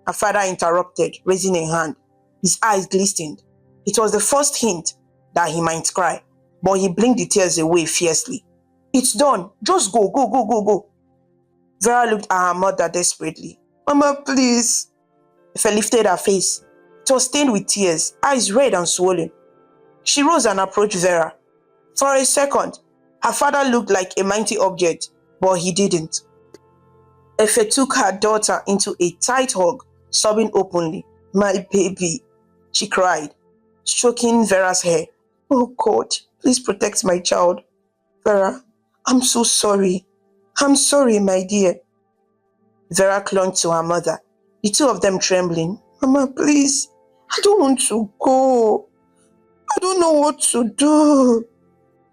her father interrupted, raising a hand. His eyes glistened. It was the first hint that he might cry, but he blinked the tears away fiercely. "It's done. Just go, go, go, go, go." Vera looked at her mother desperately. "Mama, please." Ife lifted her face. It was stained with tears, eyes red and swollen. She rose and approached Vera. For a second, her father looked like a mighty object, but he didn't. Ife took her daughter into a tight hug, sobbing openly. "My baby," she cried, stroking Vera's hair. "Oh God, please protect my child. Vera, I'm so sorry. I'm sorry, my dear." Vera clung to her mother, the two of them trembling. "Mama, please, I don't want to go. I don't know what to do."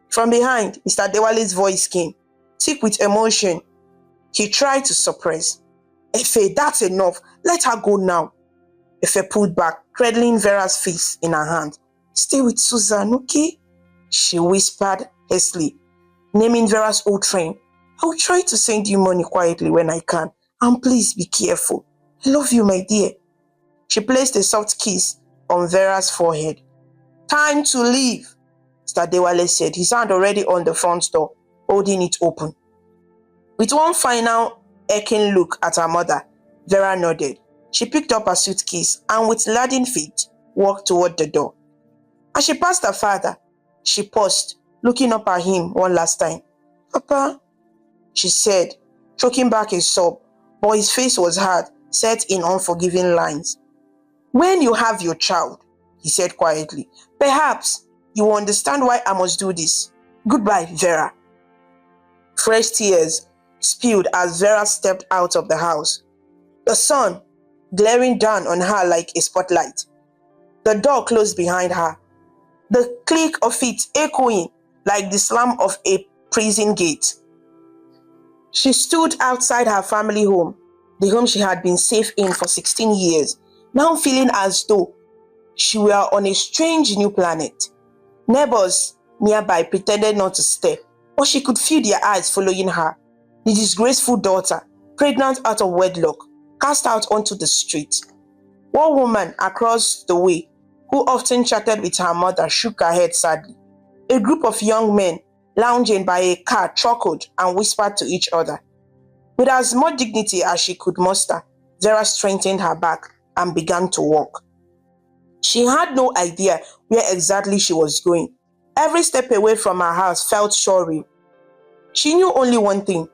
From behind, Mr. Dewale's voice came, thick with emotion. He tried to suppress. "Efe, that's enough. Let her go now." Efe pulled back, cradling Vera's face in her hand. "Stay with Susan, okay?" she whispered hastily, naming Vera's old friend. "I will try to send you money quietly when I can. And please be careful. I love you, my dear." She placed a soft kiss on Vera's forehead. "Time to leave," Mr. Dewale said, his hand already on the front door, holding it open. With one final aching look at her mother, Vera nodded. She picked up her suitcase and with laden feet, walked toward the door. As she passed her father, she paused, looking up at him one last time. "Papa," she said, choking back a sob, but his face was hard, set in unforgiving lines. "When you have your child," he said quietly, "perhaps you will understand why I must do this. Goodbye, Vera." Fresh tears spilled as Vera stepped out of the house, the sun glaring down on her like a spotlight. The door closed behind her, the click of it echoing like the slam of a prison gate. She stood outside her family home, the home she had been safe in for 16 years, now feeling as though she were on a strange new planet. Neighbors nearby pretended not to stare, but she could feel their eyes following her. The disgraceful daughter, pregnant out of wedlock, cast out onto the street. One woman across the way, who often chatted with her mother, shook her head sadly. A group of young men lounging by a car chuckled and whispered to each other. With as much dignity as she could muster, Vera straightened her back and began to walk. She had no idea where exactly she was going. Every step away from her house felt surreal. She knew only one thing.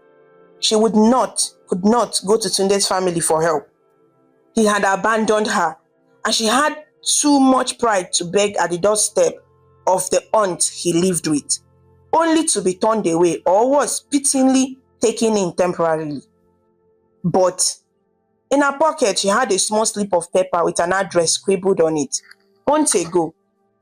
She could not go to Tunde's family for help. He had abandoned her, and she had too much pride to beg at the doorstep of the aunt he lived with, only to be turned away or was pityingly taken in temporarily. But in her pocket, she had a small slip of paper with an address scribbled on it. Months ago,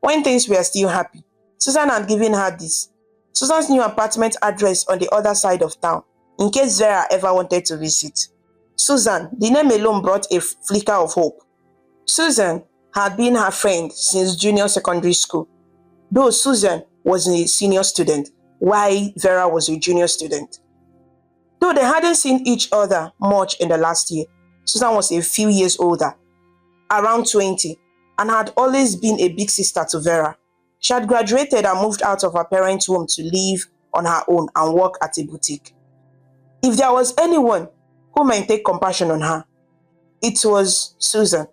when things were still happy, Susan had given her this. Susan's new apartment address on the other side of town, in case Vera ever wanted to visit. Susan, the name alone brought a flicker of hope. Susan had been her friend since junior secondary school, though Susan was a senior student while Vera was a junior student. Though they hadn't seen each other much in the last year, Susan was a few years older, around 20, and had always been a big sister to Vera. She had graduated and moved out of her parents' home to live on her own and work at a boutique. If there was anyone who might take compassion on her, it was Susan.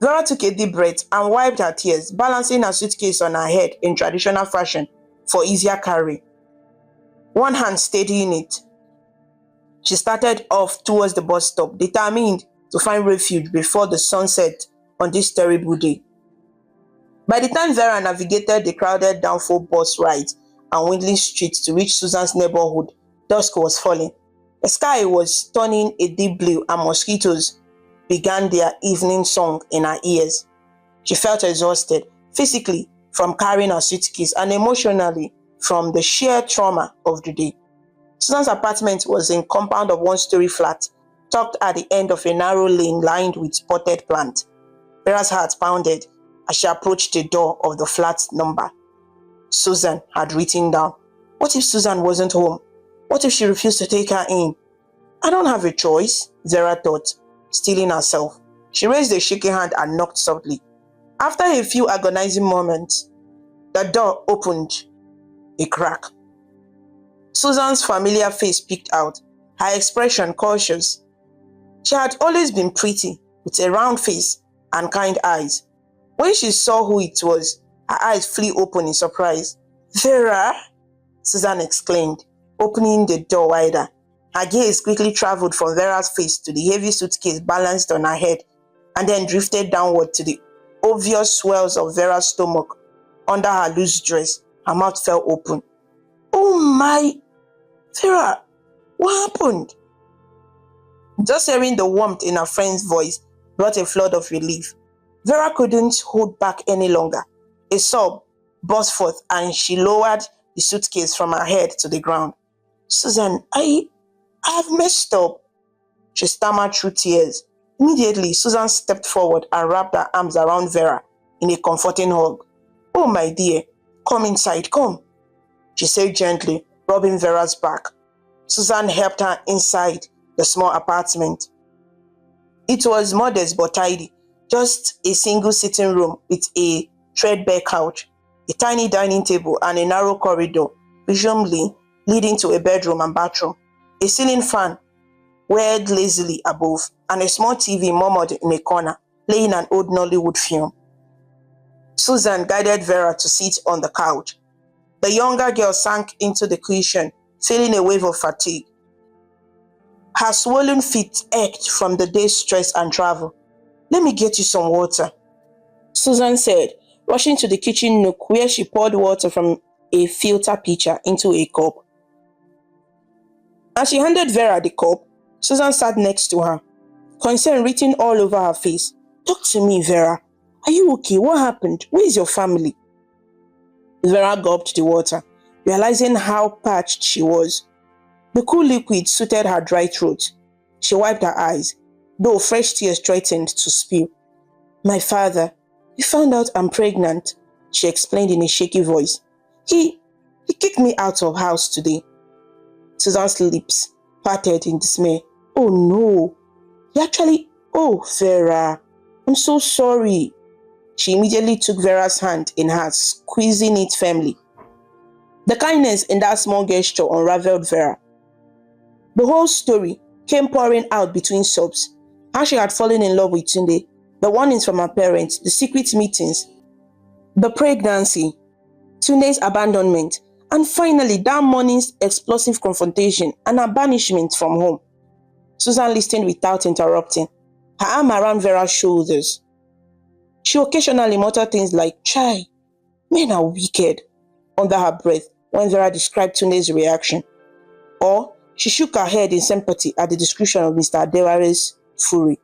Vera took a deep breath and wiped her tears, balancing her suitcase on her head in traditional fashion for easier carry. One hand steadying it, she started off towards the bus stop, determined to find refuge before the sun set on this terrible day. By the time Vera navigated the crowded downfall bus rides and winding streets to reach Susan's neighborhood, dusk was falling. The sky was turning a deep blue and mosquitoes began their evening song in her ears. She felt exhausted, physically from carrying her suitcase and emotionally from the sheer trauma of the day. Susan's apartment was in a compound of one-story flat, tucked at the end of a narrow lane lined with potted plants. Vera's heart pounded as she approached the door of the flat number Susan had written down. What if Susan wasn't home? What if she refused to take her in? I don't have a choice, Vera thought, steeling herself. She raised a shaky hand and knocked softly. After a few agonizing moments, the door opened a crack. Susan's familiar face peeked out, her expression cautious. She had always been pretty, with a round face and kind eyes. When she saw who it was, her eyes flew open in surprise. Vera? Susan exclaimed, opening the door wider. Her gaze quickly traveled from Vera's face to the heavy suitcase balanced on her head, and then drifted downward to the obvious swells of Vera's stomach. Under her loose dress, her mouth fell open. Oh my! Vera, what happened? Just hearing the warmth in her friend's voice brought a flood of relief. Vera couldn't hold back any longer. A sob burst forth and she lowered the suitcase from her head to the ground. Susan, I have messed up, she stammered through tears. Immediately, Susan stepped forward and wrapped her arms around Vera in a comforting hug. Oh my dear, come inside, come, she said gently, rubbing Vera's back. Susan helped her inside the small apartment. It was modest but tidy, just a single sitting room with a threadbare couch, a tiny dining table and a narrow corridor, presumably leading to a bedroom and bathroom. A ceiling fan whirled lazily above, and a small TV murmured in a corner, playing an old Nollywood film. Susan guided Vera to sit on the couch. The younger girl sank into the cushion, feeling a wave of fatigue. Her swollen feet ached from the day's stress and travel. Let me get you some water, Susan said, rushing to the kitchen nook where she poured water from a filter pitcher into a cup. As she handed Vera the cup, Susan sat next to her, concern written all over her face. Talk to me, Vera. Are you okay? What happened? Where is your family? Vera gulped the water, realizing how parched she was. The cool liquid suited her dry throat. She wiped her eyes, though fresh tears threatened to spill. My father, he found out I'm pregnant, she explained in a shaky voice. He kicked me out of house today. Susan's lips parted in dismay. Oh no, oh Vera, I'm so sorry. She immediately took Vera's hand in hers, squeezing it firmly. The kindness in that small gesture unraveled Vera. The whole story came pouring out between sobs. How she had fallen in love with Tunde, the warnings from her parents, the secret meetings, the pregnancy, Tunde's abandonment, and finally that morning's explosive confrontation and her banishment from home. Susan listened without interrupting, her arm around Vera's shoulders. She occasionally muttered things like, Chai, men are wicked, under her breath when Vera described Tunde's reaction. Or she shook her head in sympathy at the description of Mr. Adeware's fury.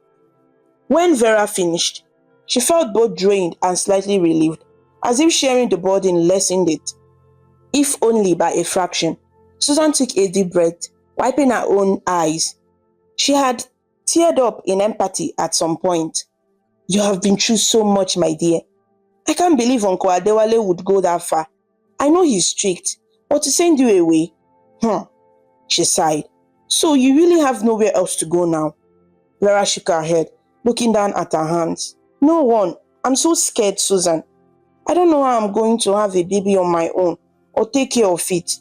When Vera finished, she felt both drained and slightly relieved, as if sharing the burden lessened it, if only by a fraction. Susan took a deep breath, wiping her own eyes. She had teared up in empathy at some point. You have been through so much, my dear. I can't believe Uncle Adewale would go that far. I know he's strict, but to send you away? She sighed. So you really have nowhere else to go now? Vera shook her head, looking down at her hands. No one. I'm so scared, Susan. I don't know how I'm going to have a baby on my own or take care of it.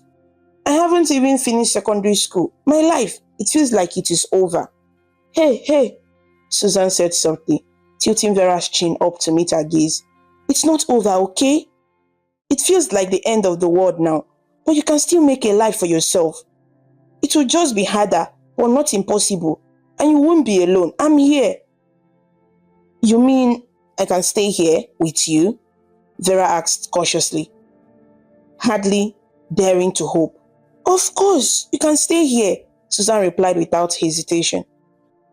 I haven't even finished secondary school. My life, it feels like it is over. Hey, Susan said softly, tilting Vera's chin up to meet her gaze. It's not over, okay? It feels like the end of the world now, but you can still make a life for yourself. It will just be harder, but not impossible, and you won't be alone. I'm here. You mean I can stay here with you? Vera asked cautiously, hardly daring to hope. Of course, you can stay here, Susan replied without hesitation.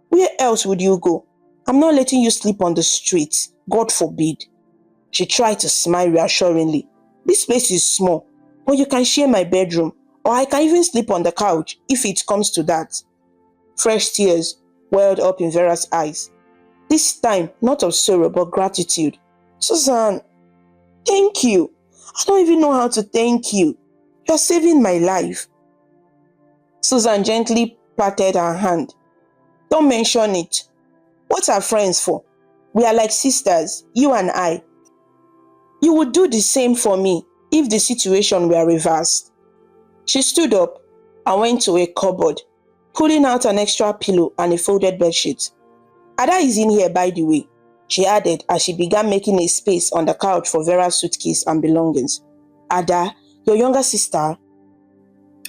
Where else would you go? I'm not letting you sleep on the streets, God forbid. She tried to smile reassuringly. This place is small, but you can share my bedroom, or I can even sleep on the couch if it comes to that. Fresh tears welled up in Vera's eyes. This time, not of sorrow, but gratitude. Susan, thank you. I don't even know how to thank you. You're saving my life. Susan gently patted her hand. Don't mention it. What are friends for? We are like sisters, you and I. You would do the same for me if the situation were reversed. She stood up and went to a cupboard, pulling out an extra pillow and a folded bedsheet. Ada is in here, by the way, she added as she began making a space on the couch for Vera's suitcase and belongings. Ada, your younger sister?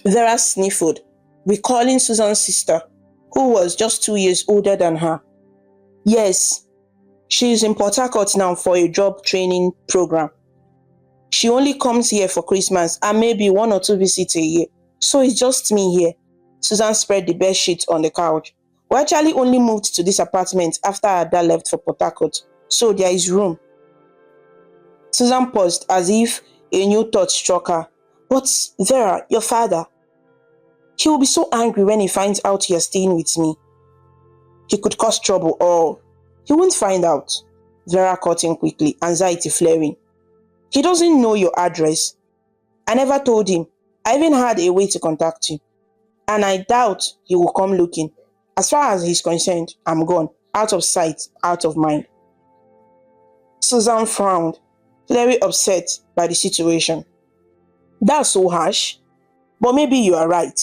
Vera sniffled, recalling Susan's sister, who was just 2 years older than her. Yes, she is in Port Harcourt now for a job training program. She only comes here for Christmas and maybe 1 or 2 visits a year, so it's just me here. Susan spread the bedsheet on the couch. We actually only moved to this apartment after Ada left for Port Harcourt, so there is room. Susan paused as if a new thought struck her. But Vera, your father, he will be so angry when he finds out you're staying with me. He could cause trouble, or he won't find out. Vera cut in quickly, anxiety flaring. He doesn't know your address. I never told him. I even had a way to contact you. And I doubt he will come looking. As far as he's concerned, I'm gone. Out of sight, out of mind. Susan frowned, very upset by the situation. That's so harsh. But maybe you are right.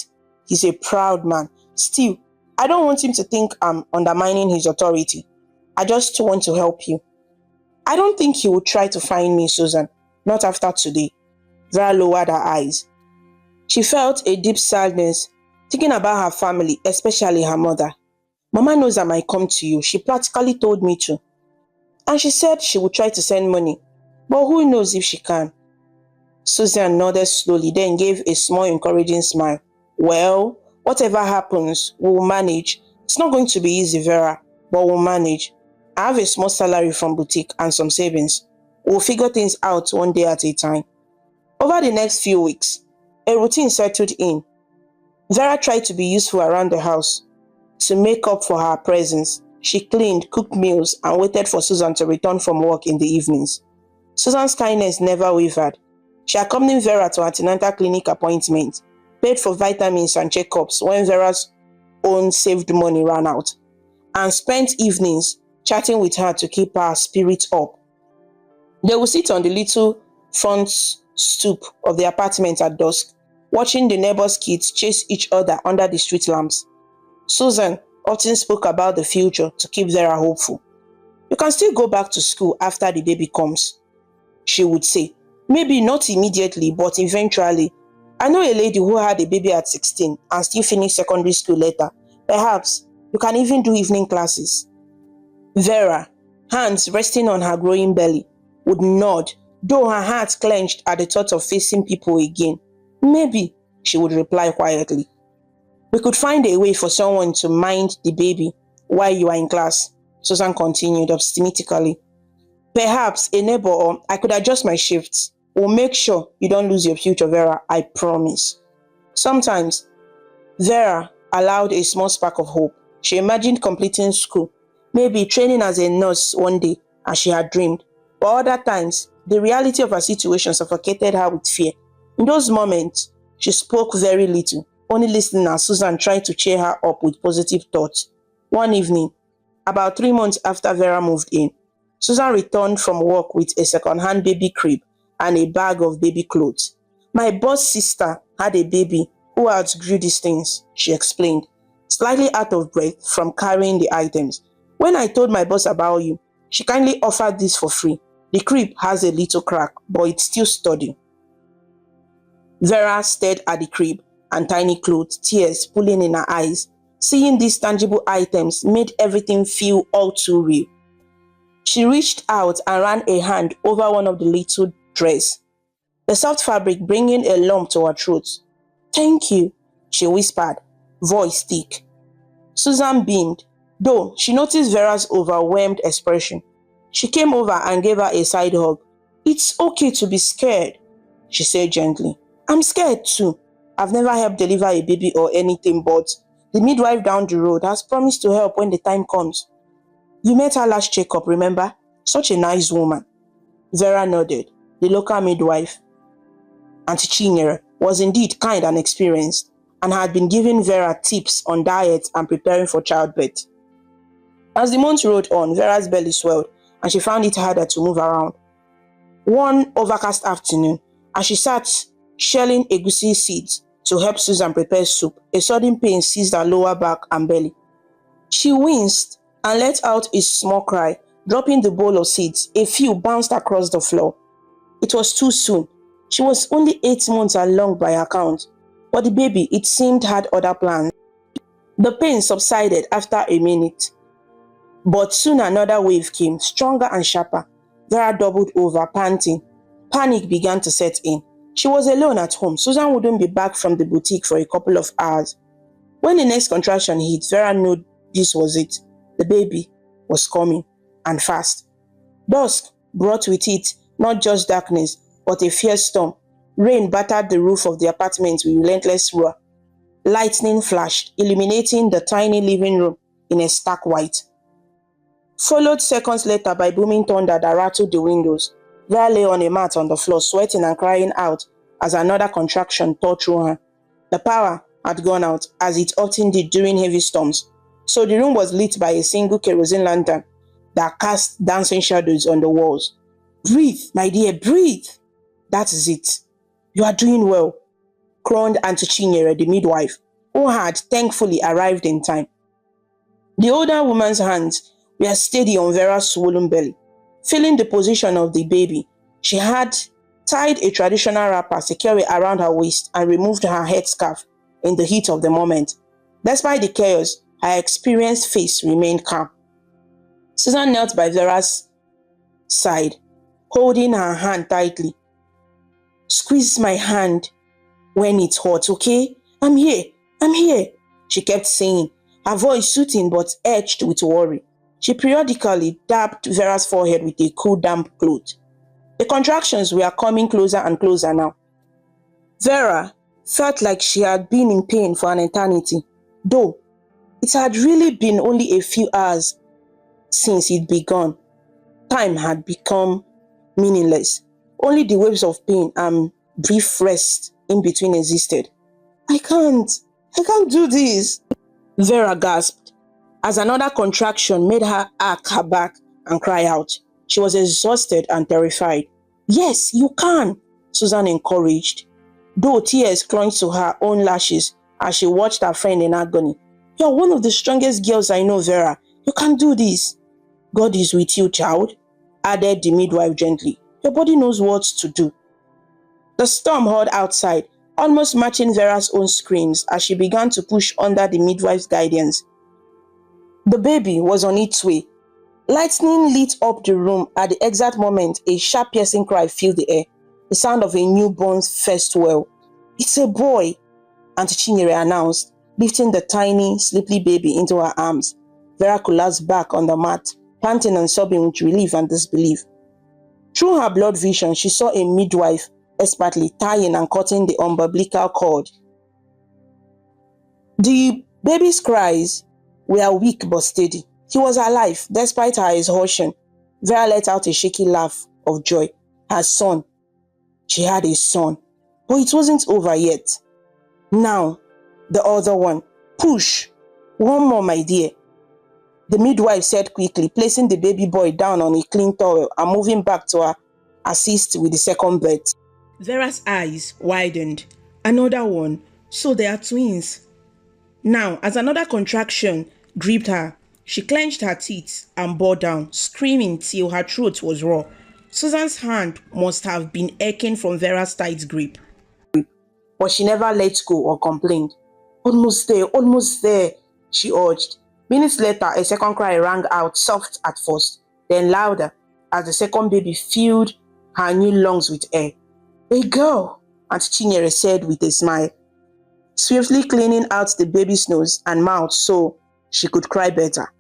He's a proud man. Still, I don't want him to think I'm undermining his authority. I just want to help you. I don't think he will try to find me, Susan. Not after today. Vera lowered her eyes. She felt a deep sadness, thinking about her family, especially her mother. Mama knows I might come to you. She practically told me to. And she said she would try to send money. But who knows if she can? Susan nodded slowly, then gave a small encouraging smile. Well, whatever happens, we'll manage. It's not going to be easy, Vera, but we'll manage. I have a small salary from boutique and some savings. We'll figure things out one day at a time. Over the next few weeks, a routine settled in. Vera tried to be useful around the house. To make up for her presence, she cleaned, cooked meals, and waited for Susan to return from work in the evenings. Susan's kindness never wavered. She accompanied Vera to antenatal clinic appointments, paid for vitamins and checkups when Vera's own saved money ran out, and spent evenings chatting with her to keep her spirits up. They would sit on the little front stoop of the apartment at dusk, watching the neighbors' kids chase each other under the street lamps. Susan often spoke about the future to keep Vera hopeful. You can still go back to school after the baby comes, she would say. Maybe not immediately, but eventually. I know a lady who had a baby at 16 and still finished secondary school later. Perhaps you can even do evening classes. Vera, hands resting on her growing belly, would nod, though her heart clenched at the thought of facing people again. Maybe, she would reply quietly. We could find a way for someone to mind the baby while you are in class, Susan continued optimistically. Perhaps a neighbor, or I could adjust my shifts. We'll make sure you don't lose your future, Vera, I promise. Sometimes, Vera allowed a small spark of hope. She imagined completing school, maybe training as a nurse one day as she had dreamed. But other times, the reality of her situation suffocated her with fear. In those moments, she spoke very little, only listening as Susan tried to cheer her up with positive thoughts. One evening, about 3 months after Vera moved in, Susan returned from work with a second-hand baby crib and a bag of baby clothes. My boss sister had a baby who outgrew these things, she explained, slightly out of breath from carrying the items. When I told my boss about you, she kindly offered this for free. The crib has a little crack, but it's still sturdy. Vera stared at the crib and tiny clothes, tears pooling in her eyes. Seeing these tangible items made everything feel all too real. She reached out and ran a hand over one of the little dress, the soft fabric bringing a lump to her throat. "Thank you," she whispered, voice thick. Susan beamed, though she noticed Vera's overwhelmed expression. She came over and gave her a side hug. "It's okay to be scared," she said gently. "I'm scared too. I've never helped deliver a baby or anything, but the midwife down the road has promised to help when the time comes. You met her last checkup, remember? Such a nice woman." Vera nodded. The local midwife, Auntie Chinyere, was indeed kind and experienced, and had been giving Vera tips on diet and preparing for childbirth. As the months rolled on, Vera's belly swelled, and she found it harder to move around. One overcast afternoon, as she sat shelling egusi seeds to help Susan prepare soup, a sudden pain seized her lower back and belly. She winced and let out a small cry, dropping the bowl of seeds. A few bounced across the floor. It was too soon. She was only 8 months along by her count, but the baby, it seemed, had other plans. The pain subsided after a minute, but soon another wave came, stronger and sharper. Vera doubled over, panting. Panic began to set in. She was alone at home. Susan wouldn't be back from the boutique for a couple of hours. When the next contraction hit, Vera knew this was it. The baby was coming, and fast. Dusk brought with it not just darkness, but a fierce storm. Rain battered the roof of the apartment with relentless roar. Lightning flashed, illuminating the tiny living room in a stark white, followed seconds later by booming thunder that rattled the windows. Vera lay on a mat on the floor, sweating and crying out as another contraction tore through her. The power had gone out, as it often did during heavy storms, so the room was lit by a single kerosene lantern that cast dancing shadows on the walls. "Breathe, my dear, breathe. That is it. You are doing well," groaned Auntie Chinyere, the midwife, who had thankfully arrived in time. The older woman's hands were steady on Vera's swollen belly. Feeling the position of the baby, she had tied a traditional wrapper securely around her waist and removed her headscarf in the heat of the moment. Despite the chaos, her experienced face remained calm. Susan knelt by Vera's side, holding her hand tightly. "Squeeze my hand when it's hot, okay? I'm here, she kept saying, her voice soothing but edged with worry. She periodically dabbed Vera's forehead with a cool, damp cloth. The contractions were coming closer and closer now. Vera felt like she had been in pain for an eternity, though it had really been only a few hours since it begun. Time had become meaningless. Only the waves of pain and brief rest in between existed. I can't do this," Vera gasped, as another contraction made her arch her back and cry out. She was exhausted and terrified. "Yes, you can," Susan encouraged, though tears clung to her own lashes as she watched her friend in agony. "You're one of the strongest girls I know, Vera. You can do this." "God is with you, child," added the midwife gently. "Your body knows what to do." The storm hurled outside, almost matching Vera's own screams as she began to push under the midwife's guidance. The baby was on its way. Lightning lit up the room at the exact moment a sharp piercing cry filled the air, the sound of a newborn's first wail. "It's a boy," Auntie Chinyere announced, lifting the tiny, sleepy baby into her arms. Vera collapsed back on the mat, panting and sobbing with relief and disbelief. Through her blood vision, she saw a midwife expertly tying and cutting the umbilical cord. The baby's cries were weak but steady. He was alive, despite her exhaustion. Vera let out a shaky laugh of joy. Her son. She had a son. But it wasn't over yet. Now, the other one. Push. One more, my dear. The midwife said quickly, placing the baby boy down on a clean towel and moving back to her assist with the second birth. Vera's eyes widened. Another one. So they are twins. Now, as another contraction gripped her, she clenched her teeth and bore down, screaming till her throat was raw. Susan's hand must have been aching from Vera's tight grip. But she never let go or complained. Almost there, she urged. Minutes later, a second cry rang out, soft at first, then louder, as the second baby filled her new lungs with air. A girl, Aunt Chinyere said with a smile, swiftly cleaning out the baby's nose and mouth so she could cry better.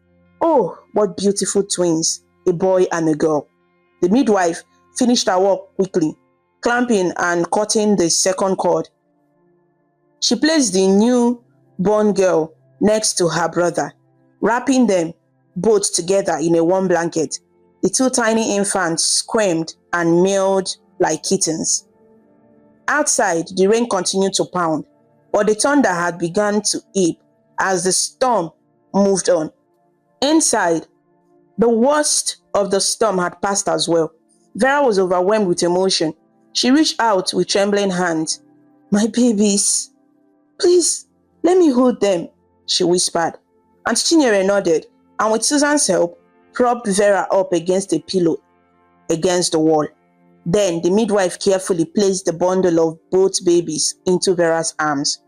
Oh, what beautiful twins, a boy and a girl. The midwife finished her work quickly, clamping and cutting the second cord. She placed the new-born girl next to her brother, wrapping them both together in a warm blanket. The two tiny infants squirmed and meowed like kittens. Outside, the rain continued to pound, but the thunder had begun to ebb as the storm moved on. Inside, the worst of the storm had passed as well. Vera was overwhelmed with emotion. She reached out with trembling hands. My babies, please, let me hold them, she whispered. Aunt Chinyere nodded, and with Susan's help, propped Vera up against a pillow against the wall. Then the midwife carefully placed the bundle of both babies into Vera's arms.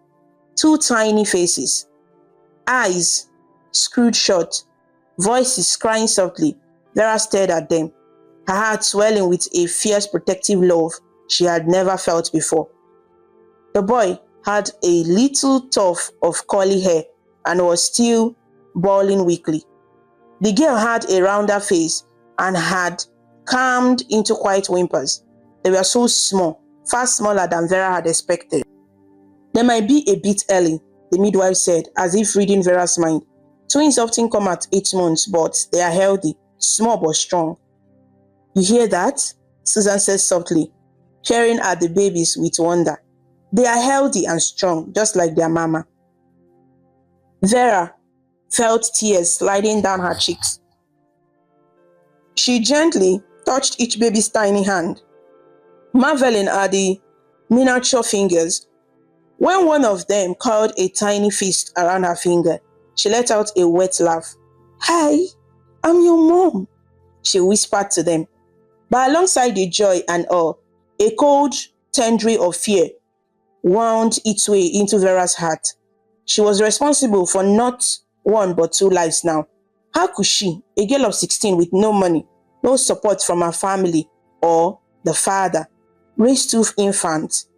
Two tiny faces, eyes screwed shut, voices crying softly. Vera stared at them, her heart swelling with a fierce protective love she had never felt before. The boy had a little tuft of curly hair and was still bawling weakly. The girl had a rounder face and had calmed into quiet whimpers. They were so small, far smaller than Vera had expected. They might be a bit early, the midwife said, as if reading Vera's mind. Twins often come at 8 months, but they are healthy, small but strong. You hear that? Susan said softly, staring at the babies with wonder. They are healthy and strong, just like their mama. Vera felt tears sliding down her cheeks. She gently touched each baby's tiny hand, marveling at the miniature fingers. When one of them curled a tiny fist around her finger, she let out a wet laugh. Hi, I'm your mom, she whispered to them. But alongside the joy and awe, a cold tenderness of fear wound its way into Vera's heart. She was responsible for not one but 2 lives now. How could she, a girl of 16 with no money, no support from her family or the father, raise 2 infants?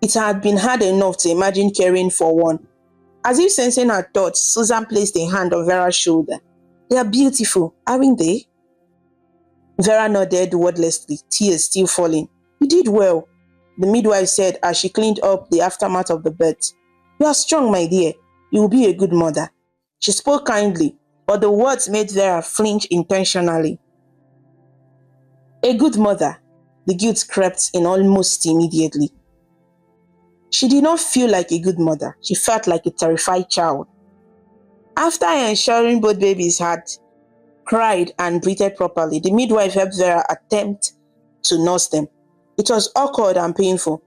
It had been hard enough to imagine caring for one. As if sensing her thoughts, Susan placed a hand on Vera's shoulder. They are beautiful, aren't they? Vera nodded wordlessly, tears still falling. You did well, the midwife said as she cleaned up the aftermath of the birth. You are strong, my dear. You will be a good mother. She spoke kindly, but the words made Vera flinch intentionally. A good mother. The guilt crept in almost immediately. She did not feel like a good mother. She felt like a terrified child. After ensuring both babies had cried and breathed properly, the midwife helped Vera attempt to nurse them. It was awkward and painful,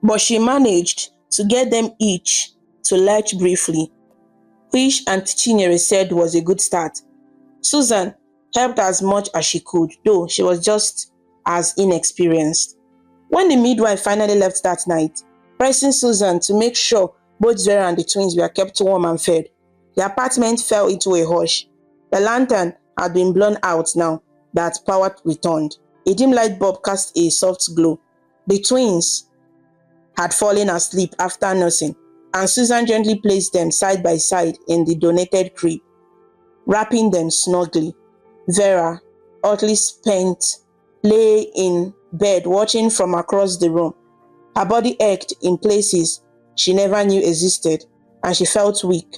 but she managed to get them each to latch briefly, which Aunt Chinyere said was a good start. Susan helped as much as she could, though she was just as inexperienced. When the midwife finally left that night, pressing Susan to make sure both Vera and the twins were kept warm and fed, the apartment fell into a hush. The lantern had been blown out now that power returned. A dim light bulb cast a soft glow. The twins had fallen asleep after nursing, and Susan gently placed them side by side in the donated crib, wrapping them snugly. Vera, utterly spent, lay in bed watching from across the room. Her body ached in places she never knew existed, and she felt weak.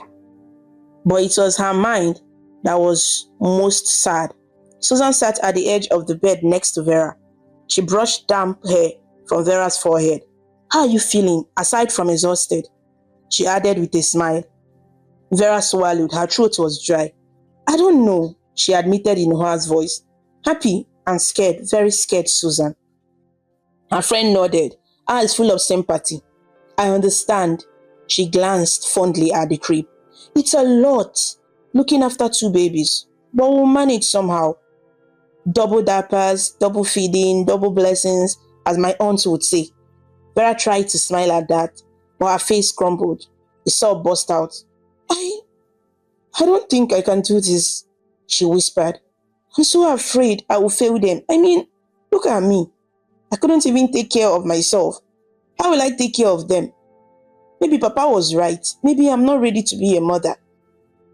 But it was her mind that was most sad. Susan sat at the edge of the bed next to Vera. She brushed damp hair from Vera's forehead. "How are you feeling, aside from exhausted?" she added with a smile. Vera swallowed. Her throat was dry. "I don't know," she admitted in a hoarse voice. "Happy and scared, very scared, Susan." Her friend nodded, eyes full of sympathy. "I understand." She glanced fondly at the crib. "It's a lot, looking after two babies, but we'll manage somehow. Double dappers, double feeding, double blessings, as my aunt would say." Vera tried to smile at that, but her face crumbled. A sob burst out. I don't think I can do this," she whispered. "I'm so afraid I will fail them. I mean, look at me. I couldn't even take care of myself. How will I take care of them? Maybe Papa was right. Maybe I'm not ready to be a mother."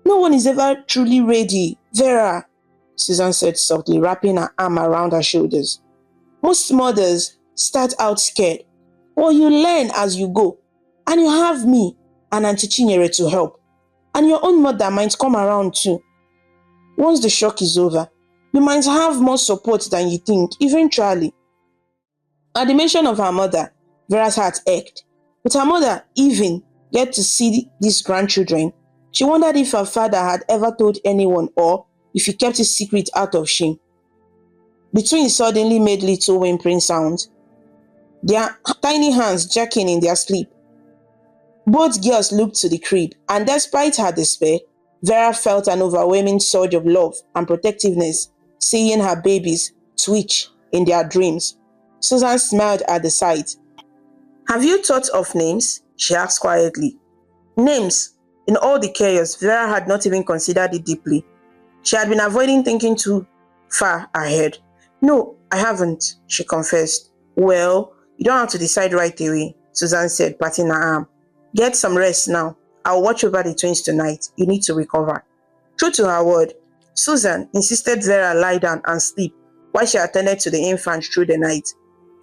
"No one is ever truly ready, Vera," Susan said softly, wrapping her arm around her shoulders. "Most mothers start out scared, but you learn as you go. And you have me and Auntie Chinyere to help. And your own mother might come around too. Once the shock is over, you might have more support than you think, eventually." At the mention of her mother, Vera's heart ached. Would her mother even get to see these grandchildren? She wondered if her father had ever told anyone or if he kept his secret out of shame. The twins suddenly made little whimpering sounds, their tiny hands jerking in their sleep. Both girls looked to the crib, and despite her despair, Vera felt an overwhelming surge of love and protectiveness, seeing her babies twitch in their dreams. Susan smiled at the sight. "Have you thought of names?" she asked quietly. Names. In all the chaos, Vera had not even considered it deeply. She had been avoiding thinking too far ahead. "No, I haven't," she confessed. "Well, you don't have to decide right away," Susan said, patting her arm. "Get some rest now. I'll watch over the twins tonight. You need to recover." True to her word, Susan insisted Vera lie down and sleep while she attended to the infant through the night.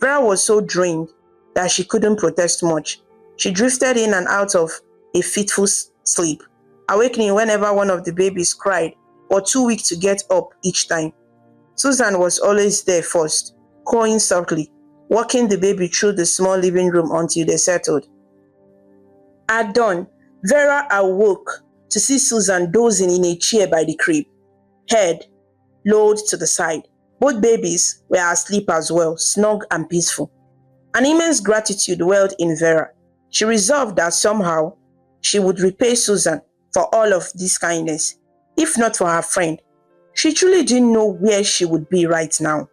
Vera was so drained that she couldn't protest much. She drifted in and out of a fitful sleep, awakening whenever one of the babies cried or too weak to get up each time. Susan was always there first, cawing softly, walking the baby through the small living room until they settled. At dawn, Vera awoke to see Susan dozing in a chair by the crib, head lowered to the side. Both babies were asleep as well, snug and peaceful. An immense gratitude welled in Vera. She resolved that somehow she would repay Susan for all of this kindness, if not for her friend. She truly didn't know where she would be right now.